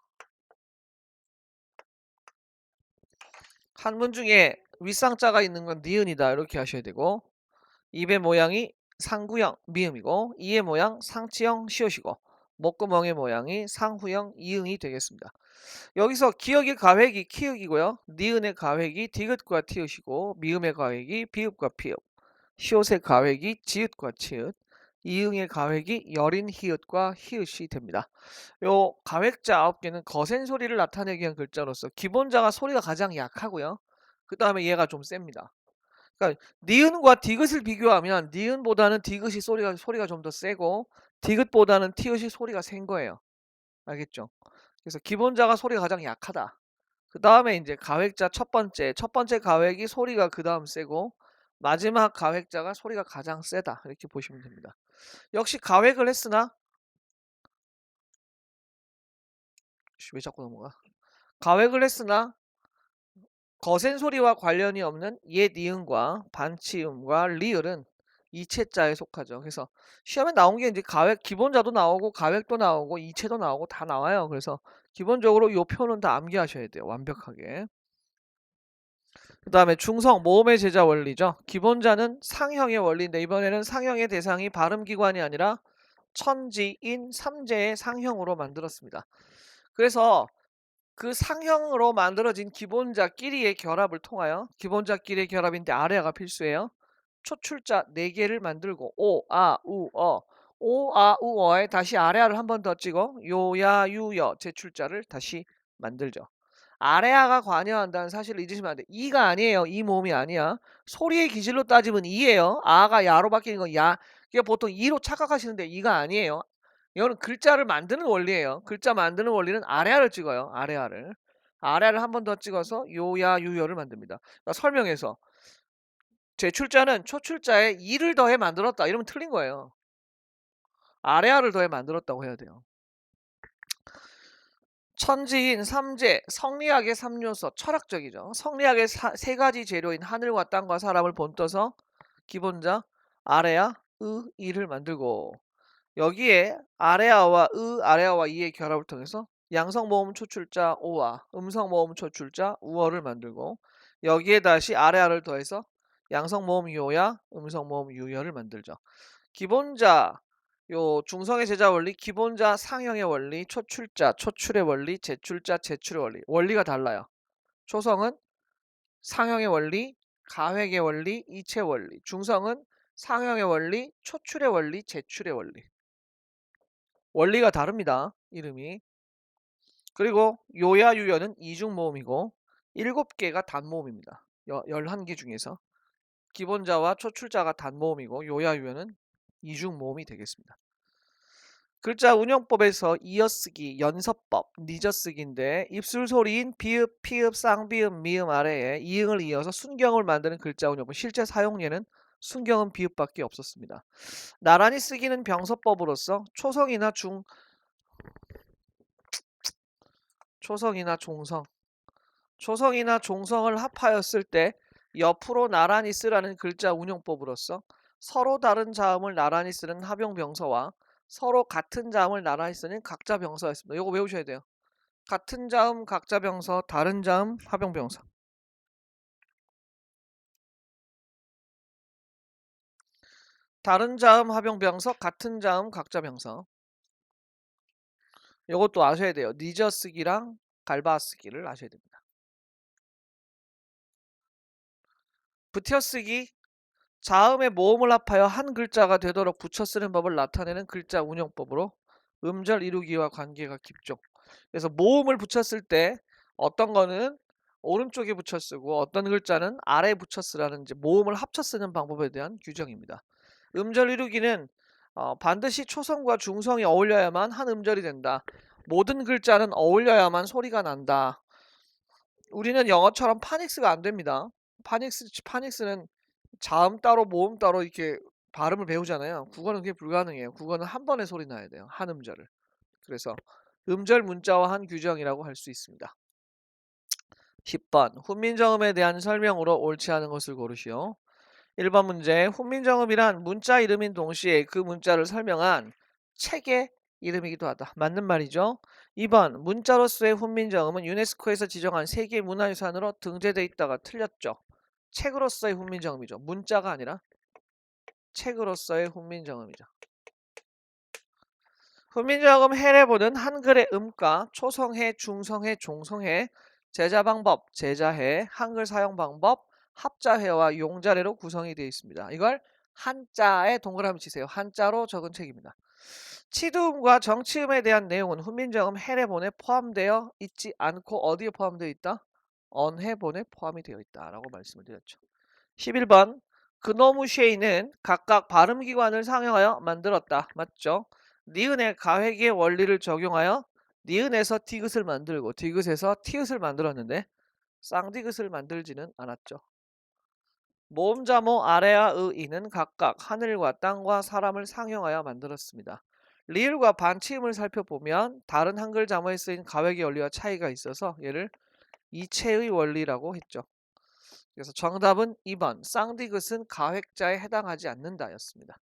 한문 중에 윗상자가 있는 건 니은이다 이렇게 하셔야 되고, 입의 모양이 상구형 미음이고, 이의 모양 상치형 시옷이고, 목구멍의 모양이 상후형 이응이 되겠습니다. 여기서 기역의 가획이 키읔이고요. 니은의 가획이 디귿과 티읕이고, 미음의 가획이 비읍과 피읍, 시옷의 가획이 지읒과 치읒, 이응의 가획이 여린 히읗과 히읗이 됩니다. 요 가획자 9개는 거센 소리를 나타내기 위한 글자로서 기본자가 소리가 가장 약하고요. 그 다음에 얘가 좀 셉니다. 그러니까 니은과 디귿을 비교하면 니은보다는 디귿이 소리가 좀 더 세고, 디귿보다는 티읕이 소리가 센 거예요. 알겠죠? 그래서 기본자가 소리가 가장 약하다. 그 다음에 이제 가획자 첫 번째 가획이 소리가 그 다음 세고, 마지막 가획자가 소리가 가장 세다 이렇게 보시면 됩니다. 역시 가획을 했으나, 왜 자꾸 넘어가? 가획을 했으나 거센 소리와 관련이 없는 옛 이응과 반치음과 리을은 이체자에 속하죠. 그래서 시험에 나온 게 이제 가획 기본자도 나오고 가획도 나오고 이체도 나오고 다 나와요. 그래서 기본적으로 이 표는 다 암기하셔야 돼요. 완벽하게. 그 다음에 중성 모음의 제자 원리죠. 기본자는 상형의 원리인데, 이번에는 상형의 대상이 발음기관이 아니라 천지인 삼재의 상형으로 만들었습니다. 그래서 그 상형으로 만들어진 기본자끼리의 결합을 통하여, 기본자끼리의 결합인데 아래아가 필수예요. 초출자 4개를 만들고 오, 아, 우, 어, 오, 아, 우, 어에 다시 아래아를 한 번 더 찍어 요야, 유, 여 제출자를 다시 만들죠. 아래아가 관여한다는 사실을 잊으시면 안 돼. 이가 아니에요. 이 모음이 아니야. 소리의 기질로 따지면 이예요. 아가 야로 바뀌는 건 야. 이게 보통 이로 착각하시는데 이가 아니에요. 이거는 글자를 만드는 원리예요. 글자 만드는 원리는 아래아를 찍어요. 아래아를 한 번 더 찍어서 요야, 유여를 만듭니다. 그러니까 설명해서 제출자는 초출자에 이를 더해 만들었다 이러면 틀린 거예요. 아래아를 더해 만들었다고 해야 돼요. 천지인 삼재, 성리학의 3요소, 철학적이죠. 성리학의 3가지 재료인 하늘과 땅과 사람을 본떠서 기본자 아래아, 이를 만들고, 여기에 아래아와 이의 결합을 통해서 양성모음 초출자 오와 음성모음 초출자 우어를 만들고, 여기에 다시 아래아를 더해서 양성모음 요야 음성모음 유여를 만들죠. 기본자 요 중성의 제자 원리, 기본자 상형의 원리, 초출자 초출의 원리, 제출자 제출의 원리, 원리가 달라요. 초성은 상형의 원리, 가획의 원리, 이체 원리. 중성은 상형의 원리, 초출의 원리, 제출의 원리. 원리가 다릅니다. 이름이. 그리고 요야 유여는 이중 모음이고 7개가 단모음입니다. 11개 중에서 기본자와 초출자가 단모음이고 요야 유여는 이중 모음이 되겠습니다. 글자 운용법에서 이어쓰기, 연서법, 니저쓰기인데, 입술 소리인 비읍, 피읍, 쌍비읍, 미음 아래에 이응을 이어서 순경을 만드는 글자 운용법. 실제 사용예는 순경은 비읍밖에 없었습니다. 나란히 쓰기는 병서법으로서 초성이나 종성을 합하였을 때 옆으로 나란히 쓰라는 글자 운용법으로서 서로 다른 자음을 나란히 쓰는 합용병서와 서로 같은 자음을 나란히 쓰는 각자병서였습니다. 이거 외우셔야 돼요. 같은 자음 각자병서, 다른 자음 합용병서. 다른 자음 합용병서, 같은 자음 각자병서. 이것도 아셔야 돼요. 니저쓰기랑 갈바쓰기를 아셔야 됩니다. 붙여쓰기, 자음의 모음을 합하여 한 글자가 되도록 붙여 쓰는 법을 나타내는 글자 운용법으로 음절 이루기와 관계가 깊죠. 그래서 모음을 붙였을 때 어떤 거는 오른쪽에 붙여 쓰고 어떤 글자는 아래에 붙여 쓰라는 이제 모음을 합쳐 쓰는 방법에 대한 규정입니다. 음절 이루기는 반드시 초성과 중성이 어울려야만 한 음절이 된다. 모든 글자는 어울려야만 소리가 난다. 우리는 영어처럼 파닉스가 안 됩니다. 파닉스는 자음 따로 모음 따로 이렇게 발음을 배우잖아요. 국어는 그게 불가능해요. 국어는 한 번에 소리 나야 돼요. 한 음절을. 그래서 음절 문자화한 규정이라고 할 수 있습니다. 10번 훈민정음에 대한 설명으로 옳지 않은 것을 고르시오. 1번 문제 훈민정음이란 문자 이름인 동시에 그 문자를 설명한 책의 이름이기도 하다. 맞는 말이죠. 2번 문자로서의 훈민정음은 유네스코에서 지정한 세계 문화유산으로 등재돼 있다가 틀렸죠. 책으로서의 훈민정음이죠. 문자가 아니라 책으로서의 훈민정음이죠. 훈민정음 해례보는 한글의 음가, 초성해, 중성해, 종성해, 제자방법, 제자해, 한글 사용방법, 합자해와 용자래로 구성이 되어 있습니다. 이걸 한자에 동그라미 치세요. 한자로 적은 책입니다. 치두음과 정치음에 대한 내용은 훈민정음 해례본에 포함되어 있지 않고 어디에 포함되어 있다? 언해본에 포함이 되어 있다라고 말씀을 드렸죠. 11번 그노무쉐이는 각각 발음기관을 상용하여 만들었다. 맞죠? 니은의 가회기의 원리를 적용하여 니은에서 디귿을 만들고 디귿에서 티읕을 만들었는데 쌍디귿을 만들지는 않았죠. 모음자모 아래와 의이는 각각 하늘과 땅과 사람을 상용하여 만들었습니다. 리을과 반치음을 살펴보면 다른 한글 자모에 쓰인 가회기 원리와 차이가 있어서 얘를 이체의 원리라고 했죠. 그래서 정답은 2번 쌍디귿은 가획자에 해당하지 않는다 였습니다.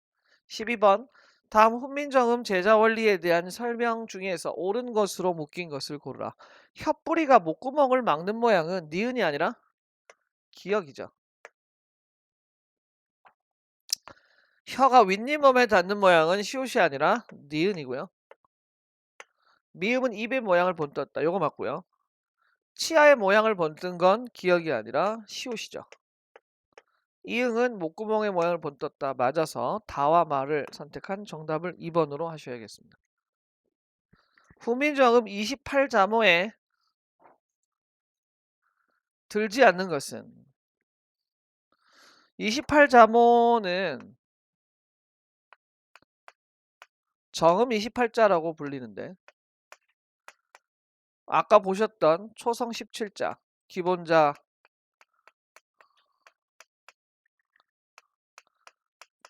12번 다음 훈민정음 제자 원리에 대한 설명 중에서 옳은 것으로 묶인 것을 고르라. 혀뿌리가 목구멍을 막는 모양은 니은이 아니라 기역이죠. 혀가 윗니몸에 닿는 모양은 시옷이 아니라 니은이고요. 미음은 입의 모양을 본떴다. 요거 맞고요. 치아의 모양을 본뜬 건 기역이 아니라 시옷이죠. 이응은 목구멍의 모양을 본떴다. 맞아서 다와 마를 선택한 정답을 2번으로 하셔야겠습니다. 훈민정음 28자모에 들지 않는 것은 28자모는 정음 28자라고 불리는데 아까 보셨던 초성 17자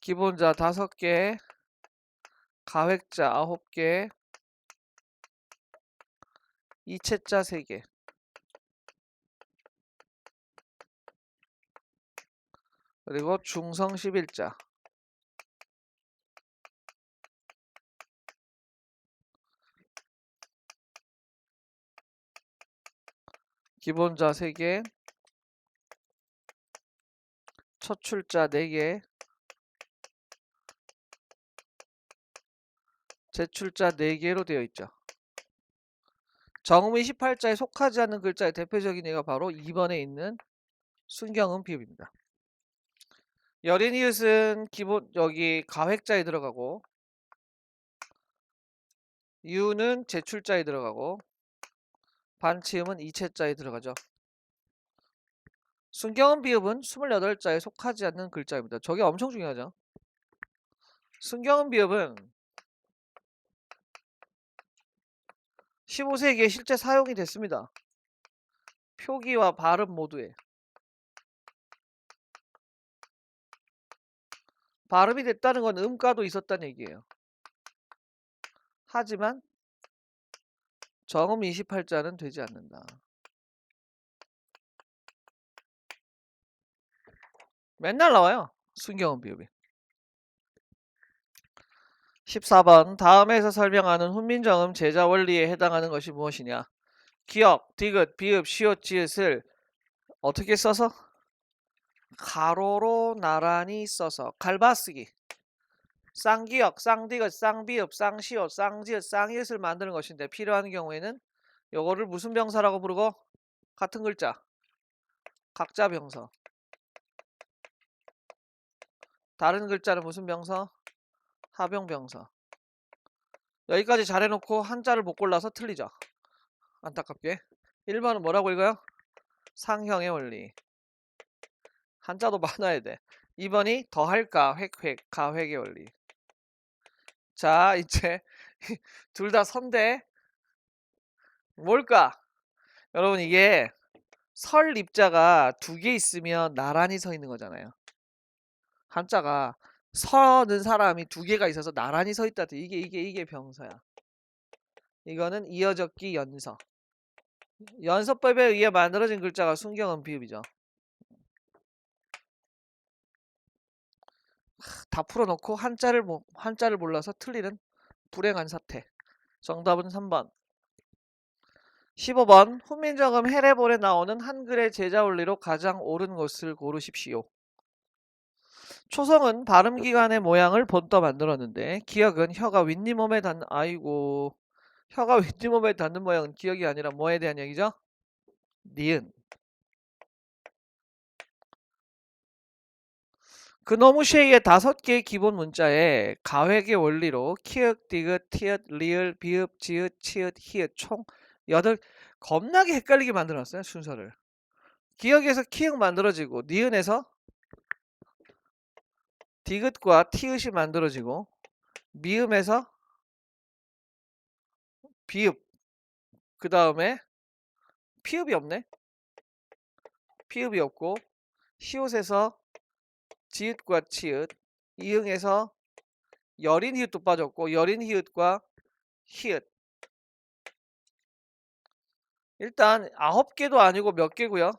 기본자 5개 가획자 9개 이체자 3개 그리고 중성 11자 기본자 3개 첫출자 4개 제출자 4개로 되어 있죠. 정음 28자에 속하지 않는 글자의 대표적인 예가 바로 2번에 있는 순경음 비읍입니다. 여린 이웃은 기본 여기 가획자에 들어가고 유는 제출자에 들어가고 반치음은 이체자에 들어가죠. 순경음 비읍은 28자에 속하지 않는 글자입니다. 저게 엄청 중요하죠. 순경음 비읍은 15세기에 실제 사용이 됐습니다. 표기와 발음 모두에. 발음이 됐다는 건 음가도 있었다는 얘기예요. 하지만 정음 28자는 되지 않는다. 맨날 나와요. 순경음 비읍이. 14번 다음에서 설명하는 훈민정음 제자 원리에 해당하는 것이 무엇이냐? 기역, 디귿, 비읍, 시옷, 지읒을 어떻게 써서? 가로로 나란히 써서 갈바쓰기. 쌍기역, 쌍디귿, 쌍비읍, 쌍시옷, 쌍지읒, 쌍이읒을 만드는 것인데 필요한 경우에는 요거를 무슨 병사라고 부르고? 같은 글자 각자 병서. 다른 글자는 무슨 병서? 하병 병서. 여기까지 잘해놓고 한자를 못 골라서 틀리죠. 안타깝게. 1번은 뭐라고 읽어요? 상형의 원리. 한자도 많아야 돼. 2번이 더할까 획획 가획의 원리. 자 이제 둘 다 선대 뭘까? 여러분 이게 설립자가 두 개 있으면 나란히 서 있는 거잖아요. 한자가 서는 사람이 두 개가 있어서 나란히 서 있다. 이게 병서야. 이거는 이어적기 연서. 연서법에 의해 만들어진 글자가 순경은 비읍이죠. 다 풀어놓고 한자를 몰라서 틀리는 불행한 사태. 정답은 3번. 15번. 훈민정음 해례본에 나오는 한글의 제자 원리로 가장 옳은 것을 고르십시오. 초성은 발음기관의 모양을 본떠 만들었는데 기억은 혀가 윗니몸에 닿는 아이고 혀가 윗니몸에 닿는 모양은 기억이 아니라 뭐에 대한 얘기죠? 니은. 그놈의 쉐이의 5개의 기본 문자에 가획의 원리로 키읔, 디귿, 티읕, 리을, 비읍, 지읒, 치읓, 히읗 총 8 겁나게 헷갈리게 만들어놨어요. 순서를. 기억에서 키읔 만들어지고 니은에서 디귿과 티읕이 만들어지고 미음에서 비읍 그 다음에 피읍이 없네. 피읍이 없고 시옷에서 지읒과 치읓 이응에서 여린 히읗도 빠졌고 여린 히읗과 히읗 일단 9개도 아니고 몇 개고요?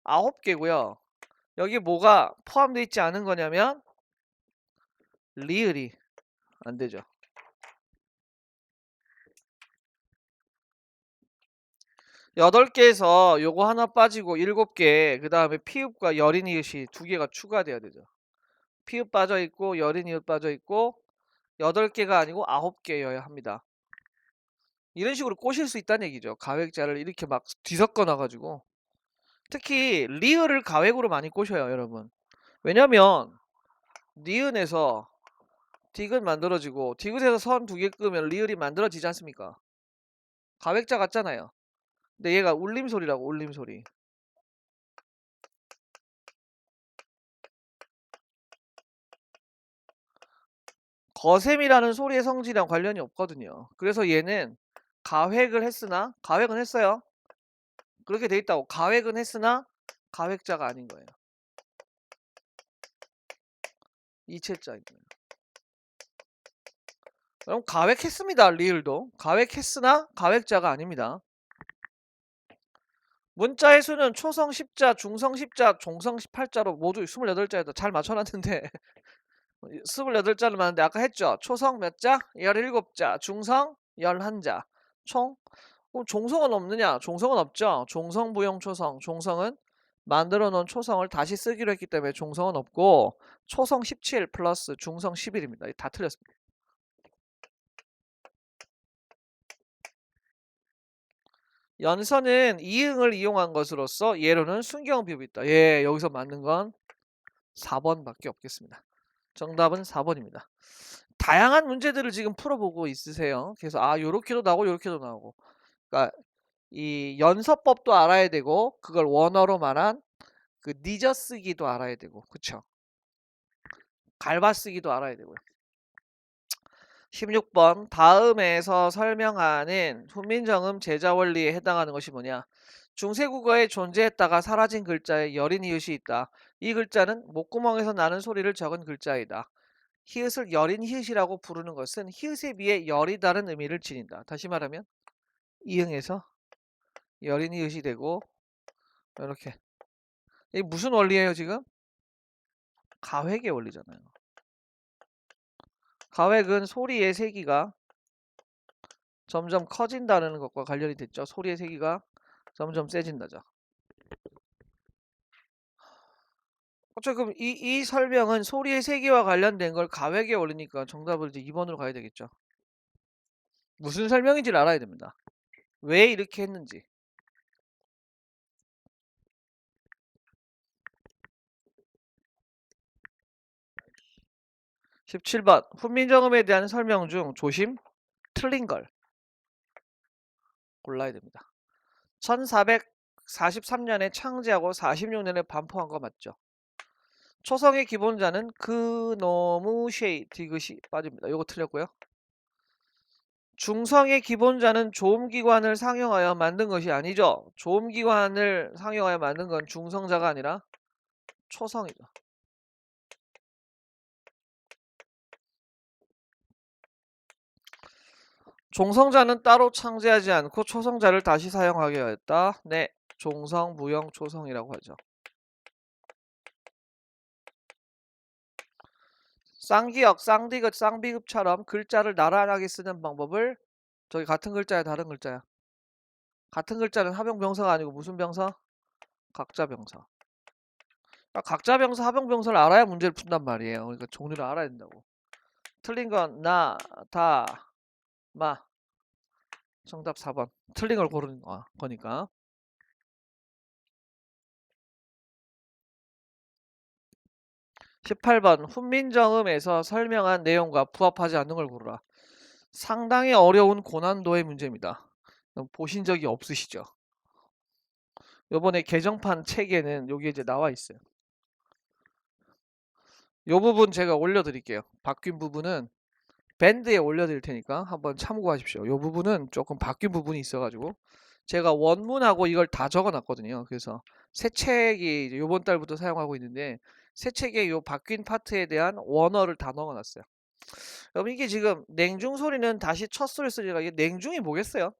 9개고요. 여기 뭐가 포함되어 있지 않은 거냐면 리을이 안 되죠. 8개에서 요거 하나 빠지고 7개 그 다음에 피읍과 여린 이웃이 2개가 추가돼야 되죠. 피읍 빠져있고 여린 이웃 빠져있고 8개가 아니고 9개여야 합니다. 이런 식으로 꼬실 수 있다는 얘기죠. 가획자를 이렇게 막 뒤섞어 놔가지고 특히 리을을 가획으로 많이 꼬셔요 여러분. 왜냐면 니은에서 디귿 만들어지고 디귿에서 선 2개 끄면 리을이 만들어지지 않습니까? 가획자 같잖아요. 근데 얘가 울림소리라고 울림소리. 거셈이라는 소리의 성질이랑 관련이 없거든요. 그래서 얘는 가획을 했으나 가획은 했어요. 그렇게 돼 있다고 가획은 했으나 가획자가 아닌 거예요. 이체자인 거예요. 그럼 가획했습니다. 리을도 가획했으나 가획자가 아닙니다. 문자의 수는 초성 10자, 중성 10자, 종성 18자로 모두 28자에다 잘 맞춰놨는데 28자를 맞는데 아까 했죠. 초성 몇 자? 17자, 중성 11자. 총? 종성은 없느냐? 종성은 없죠. 종성 부용 초성. 종성은 만들어 놓은 초성을 다시 쓰기로 했기 때문에 종성은 없고 초성 17 플러스 중성 11입니다. 다 틀렸습니다. 연서는 이응을 이용한 것으로서 예로는 순경 비읍이 있다. 예, 여기서 맞는 건 4번밖에 없겠습니다. 정답은 4번입니다. 다양한 문제들을 지금 풀어보고 있으세요. 그래서 요렇게도 나오고 요렇게도 나오고. 그러니까 이 연서법도 알아야 되고 그걸 원어로 말한 그 늦어쓰기도 알아야 되고 그쵸? 갈바쓰기도 알아야 되고요. 16번 다음에서 설명하는 훈민정음 제자원리에 해당하는 것이 뭐냐? 중세국어에 존재했다가 사라진 글자에 여린 이웃이 있다. 이 글자는 목구멍에서 나는 소리를 적은 글자이다. 히읗을 여린 히읗이라고 부르는 것은 히읗에 비해 열이 다른 의미를 지닌다. 다시 말하면 이응에서 여린 히읗이 되고 이렇게 이게 무슨 원리예요 지금? 가획의 원리잖아요. 가획은 소리의 세기가 점점 커진다는 것과 관련이 됐죠. 소리의 세기가 점점 세진다죠. 그럼 이 설명은 소리의 세기와 관련된 걸 가획에 올리니까 정답을 이제 2번으로 가야 되겠죠. 무슨 설명인지를 알아야 됩니다. 왜 이렇게 했는지. (17번) 훈민정음에 대한 설명 중 조심 틀린 걸 골라야 됩니다. 1443년에 창제하고 46년에 반포한 거 맞죠? 초성의 기본자는 그노무 쉐이 디귿이 빠집니다. 요거 틀렸고요. 중성의 기본자는 조음기관을 상용하여 만든 것이 아니죠. 조음기관을 상용하여 만든 건 중성자가 아니라 초성이죠. 종성자는 따로 창제하지 않고 초성자를 다시 사용하게 하였다. 네, 종성, 무형, 초성이라고 하죠. 쌍기역, 쌍디귿, 쌍비급처럼 글자를 나란하게 쓰는 방법을 저기 같은 글자야, 다른 글자야? 같은 글자는 합용병서가 아니고 무슨 병서? 각자병서. 그러니까 각자병서, 합용병서를 알아야 문제를 푼단 말이에요. 그러니까 종류를 알아야 된다고. 틀린 건 나, 다, 마. 정답 4번. 틀린 걸 고르는 거니까. 18번. 훈민정음에서 설명한 내용과 부합하지 않는 걸 고르라. 상당히 어려운 고난도의 문제입니다. 보신 적이 없으시죠? 요번에 개정판 책에는 여기 이제 나와 있어요. 요 부분 제가 올려드릴게요. 바뀐 부분은 밴드에 올려드릴 테니까 한번 참고하십시오. 요 부분은 조금 바뀐 부분이 있어가지고 제가 원문하고 이걸 다 적어놨거든요. 그래서 새 책이 이제 요번 달부터 사용하고 있는데 새 책에 요 바뀐 파트에 대한 원어를 다 넣어놨어요. 그럼 이게 지금 냉중 소리는 다시 첫 소리 쓰리가 이게 냉중이 뭐겠어요?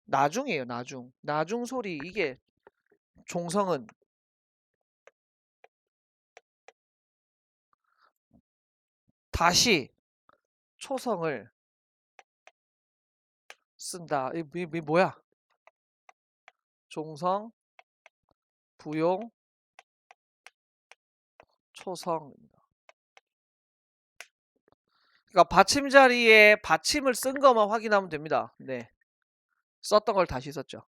나중이에요. 나중. 나중 소리 이게 종성은 다시 초성을 쓴다. 이게 뭐야? 종성, 부용, 초성입니다. 그러니까 받침 자리에 받침을 쓴 것만 확인하면 됩니다. 네. 썼던 걸 다시 썼죠.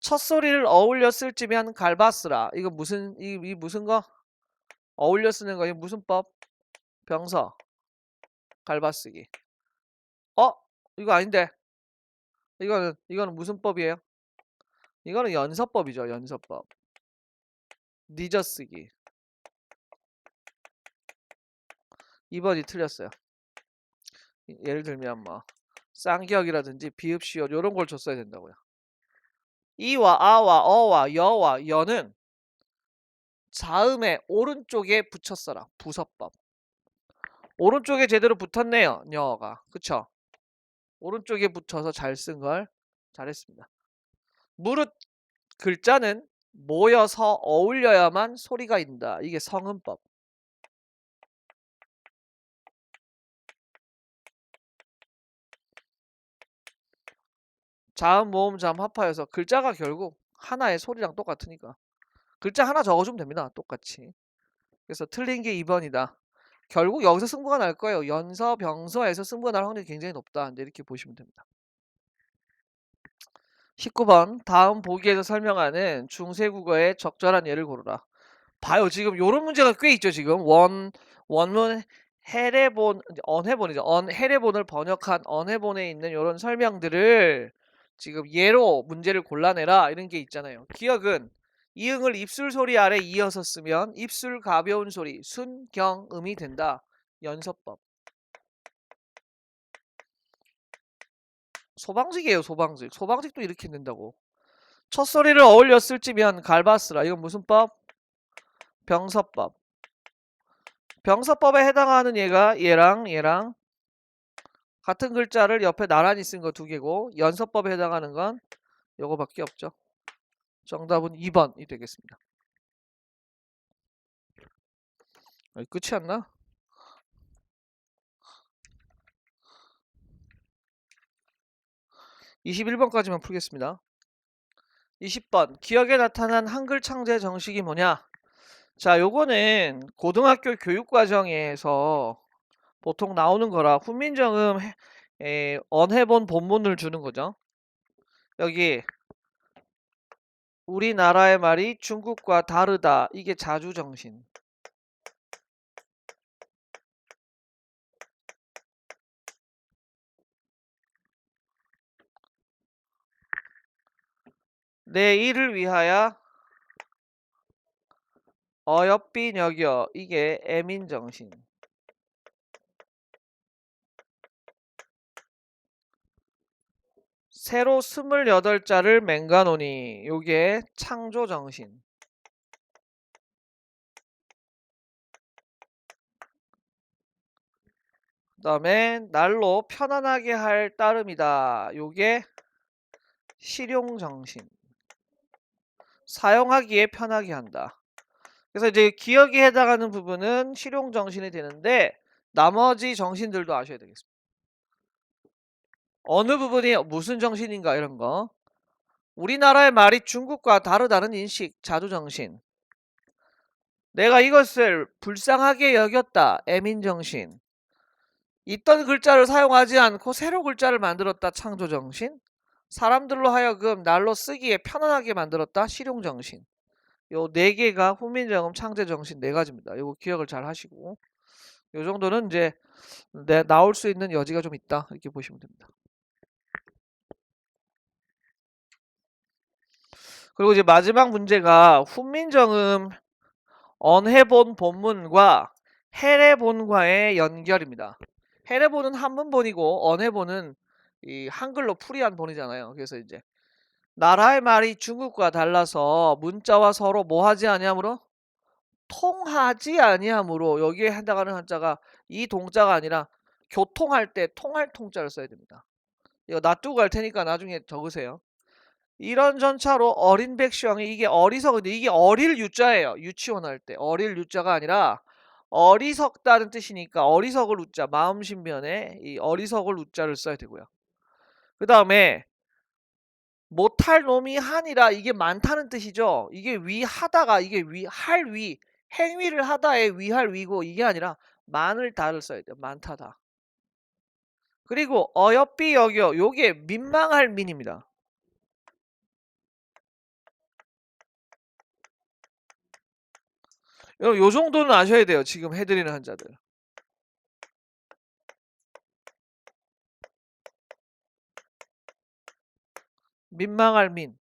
첫 소리를 어울려 쓸 쯤이면 갈바스라. 이거 무슨 이 무슨 거? 어울려 쓰는 거. 이 무슨 법? 병서. 갈바쓰기. 이거 아닌데. 이거는 무슨 법이에요? 이거는 연서법이죠. 연서법. 늦어쓰기. 2번이 틀렸어요. 예를 들면 뭐 쌍기역이라든지 비읍시옷 요런 걸 줬어야 된다고요. 이와 아와 어와 여와 여는 자음의 오른쪽에 붙였어라. 부서법. 오른쪽에 제대로 붙었네요. 여가. 그쵸? 오른쪽에 붙여서 잘 쓴 걸 잘했습니다. 무릇 글자는 모여서 어울려야만 소리가 있다. 이게 성음법. 자음, 모음, 자음 합하여서 글자가 결국 하나의 소리랑 똑같으니까 글자 하나 적어주면 됩니다. 똑같이. 그래서 틀린 게 2번이다. 결국 여기서 승부가 날 거예요. 연서, 병서에서 승부가 날 확률이 굉장히 높다. 이렇게 보시면 됩니다. 19번 다음 보기에서 설명하는 중세국어의 적절한 예를 고르라. 봐요. 지금 요런 문제가 꽤 있죠. 지금 원문 헤레본 언해본이죠. 헤레본을 번역한 언해본에 있는 요런 설명들을 지금 예로 문제를 골라내라 이런 게 있잖아요. 기억은 이응을 입술 소리 아래 이어서 쓰면 입술 가벼운 소리 순경음이 된다. 연서법. 소방직이에요. 소방직. 소방직도 이렇게 된다고. 첫 소리를 어울려 쓸지면 갈바스라. 이건 무슨 법? 병서법. 병서법에 해당하는 얘가 얘랑 같은 글자를 옆에 나란히 쓴 거 두 개고 연서법에 해당하는 건 요거밖에 없죠. 정답은 2번이 되겠습니다. 끝이 안 나? 21번까지만 풀겠습니다. 20번 기억에 나타난 한글 창제 정식이 뭐냐? 자, 요거는 고등학교 교육과정에서 보통 나오는 거라 훈민정음 언해본 본문을 주는 거죠. 여기 우리나라의 말이 중국과 다르다. 이게 자주정신. 내 일을 위하여 어여삐 여겨. 이게 애민정신. 새로 28자를 맹가노니 요게 창조정신. 그 다음에 날로 편안하게 할 따름이다. 요게 실용정신. 사용하기에 편하게 한다. 그래서 이제 기억에 해당하는 부분은 실용정신이 되는데 나머지 정신들도 아셔야 되겠습니다. 어느 부분이 무슨 정신인가 이런 거. 우리나라의 말이 중국과 다르다는 인식, 자주정신. 내가 이것을 불쌍하게 여겼다, 애민정신. 있던 글자를 사용하지 않고 새로 글자를 만들었다, 창조정신. 사람들로 하여금 날로 쓰기에 편안하게 만들었다, 실용정신. 요 네 개가 훈민정음 창제정신 네 가지입니다. 요거 기억을 잘 하시고 요 정도는 이제 나올 수 있는 여지가 좀 있다 이렇게 보시면 됩니다. 그리고 이제 마지막 문제가 훈민정음 언해본 본문과 해례본과의 연결입니다. 해례본은 한문본이고 언해본은 이 한글로 풀이한 본이잖아요. 그래서 이제 나라의 말이 중국과 달라서 문자와 서로 뭐하지 아니하므로 통하지 아니하므로 여기에 해당하는 한자가 이 동자가 아니라 교통할 때 통할 통자를 써야 됩니다. 이거 놔두고 갈 테니까 나중에 적으세요. 이런 전차로 어린 백성이 이게 어리석은데 이게 어릴 유자예요. 유치원 할 때 어릴 유자가 아니라 어리석다는 뜻이니까 어리석을 우자 마음신변에 이 어리석을 우자를 써야 되고요. 그 다음에 못할 놈이 하니라 이게 많다는 뜻이죠. 이게 위하다가 이게 위할 위 행위를 하다에 위할 위고 이게 아니라 많을 다를 써야 돼요. 많다다. 그리고 어여삐 여겨 요게 민망할 민입니다. 요 정도는 아셔야 돼요. 지금 해드리는 한자들. 민망할 민.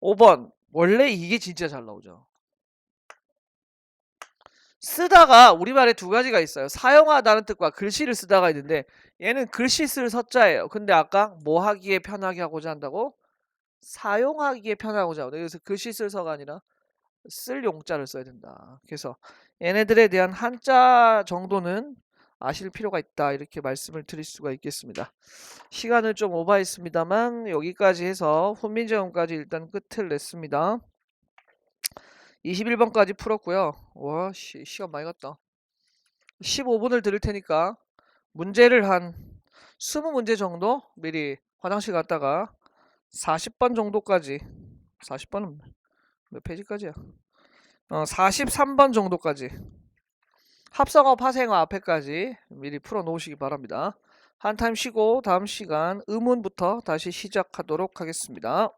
5번. 원래 이게 진짜 잘 나오죠. 쓰다가 우리말에 두 가지가 있어요. 사용하다는 뜻과 글씨를 쓰다가 있는데 얘는 글씨 쓸 서자예요. 근데 아까 뭐 하기에 편하게 하고자 한다고? 사용하기에 편하고자 하고 그래서 글씨 쓸 서가 아니라 쓸 용자를 써야 된다. 그래서 얘네들에 대한 한자 정도는 아실 필요가 있다. 이렇게 말씀을 드릴 수가 있겠습니다. 시간을 좀 오버했습니다만 여기까지 해서 훈민정음까지 일단 끝을 냈습니다. 21번까지 풀었고요. 와, 시간 많이 갔다. 15분을 드릴 테니까 문제를 한 20문제 정도 미리 화장실 갔다가 40번 정도까지 40번은 몇 페이지까지야? 43번 정도까지 합성어, 파생어 앞에까지 미리 풀어 놓으시기 바랍니다. 한 타임 쉬고 다음 시간 의문부터 다시 시작하도록 하겠습니다.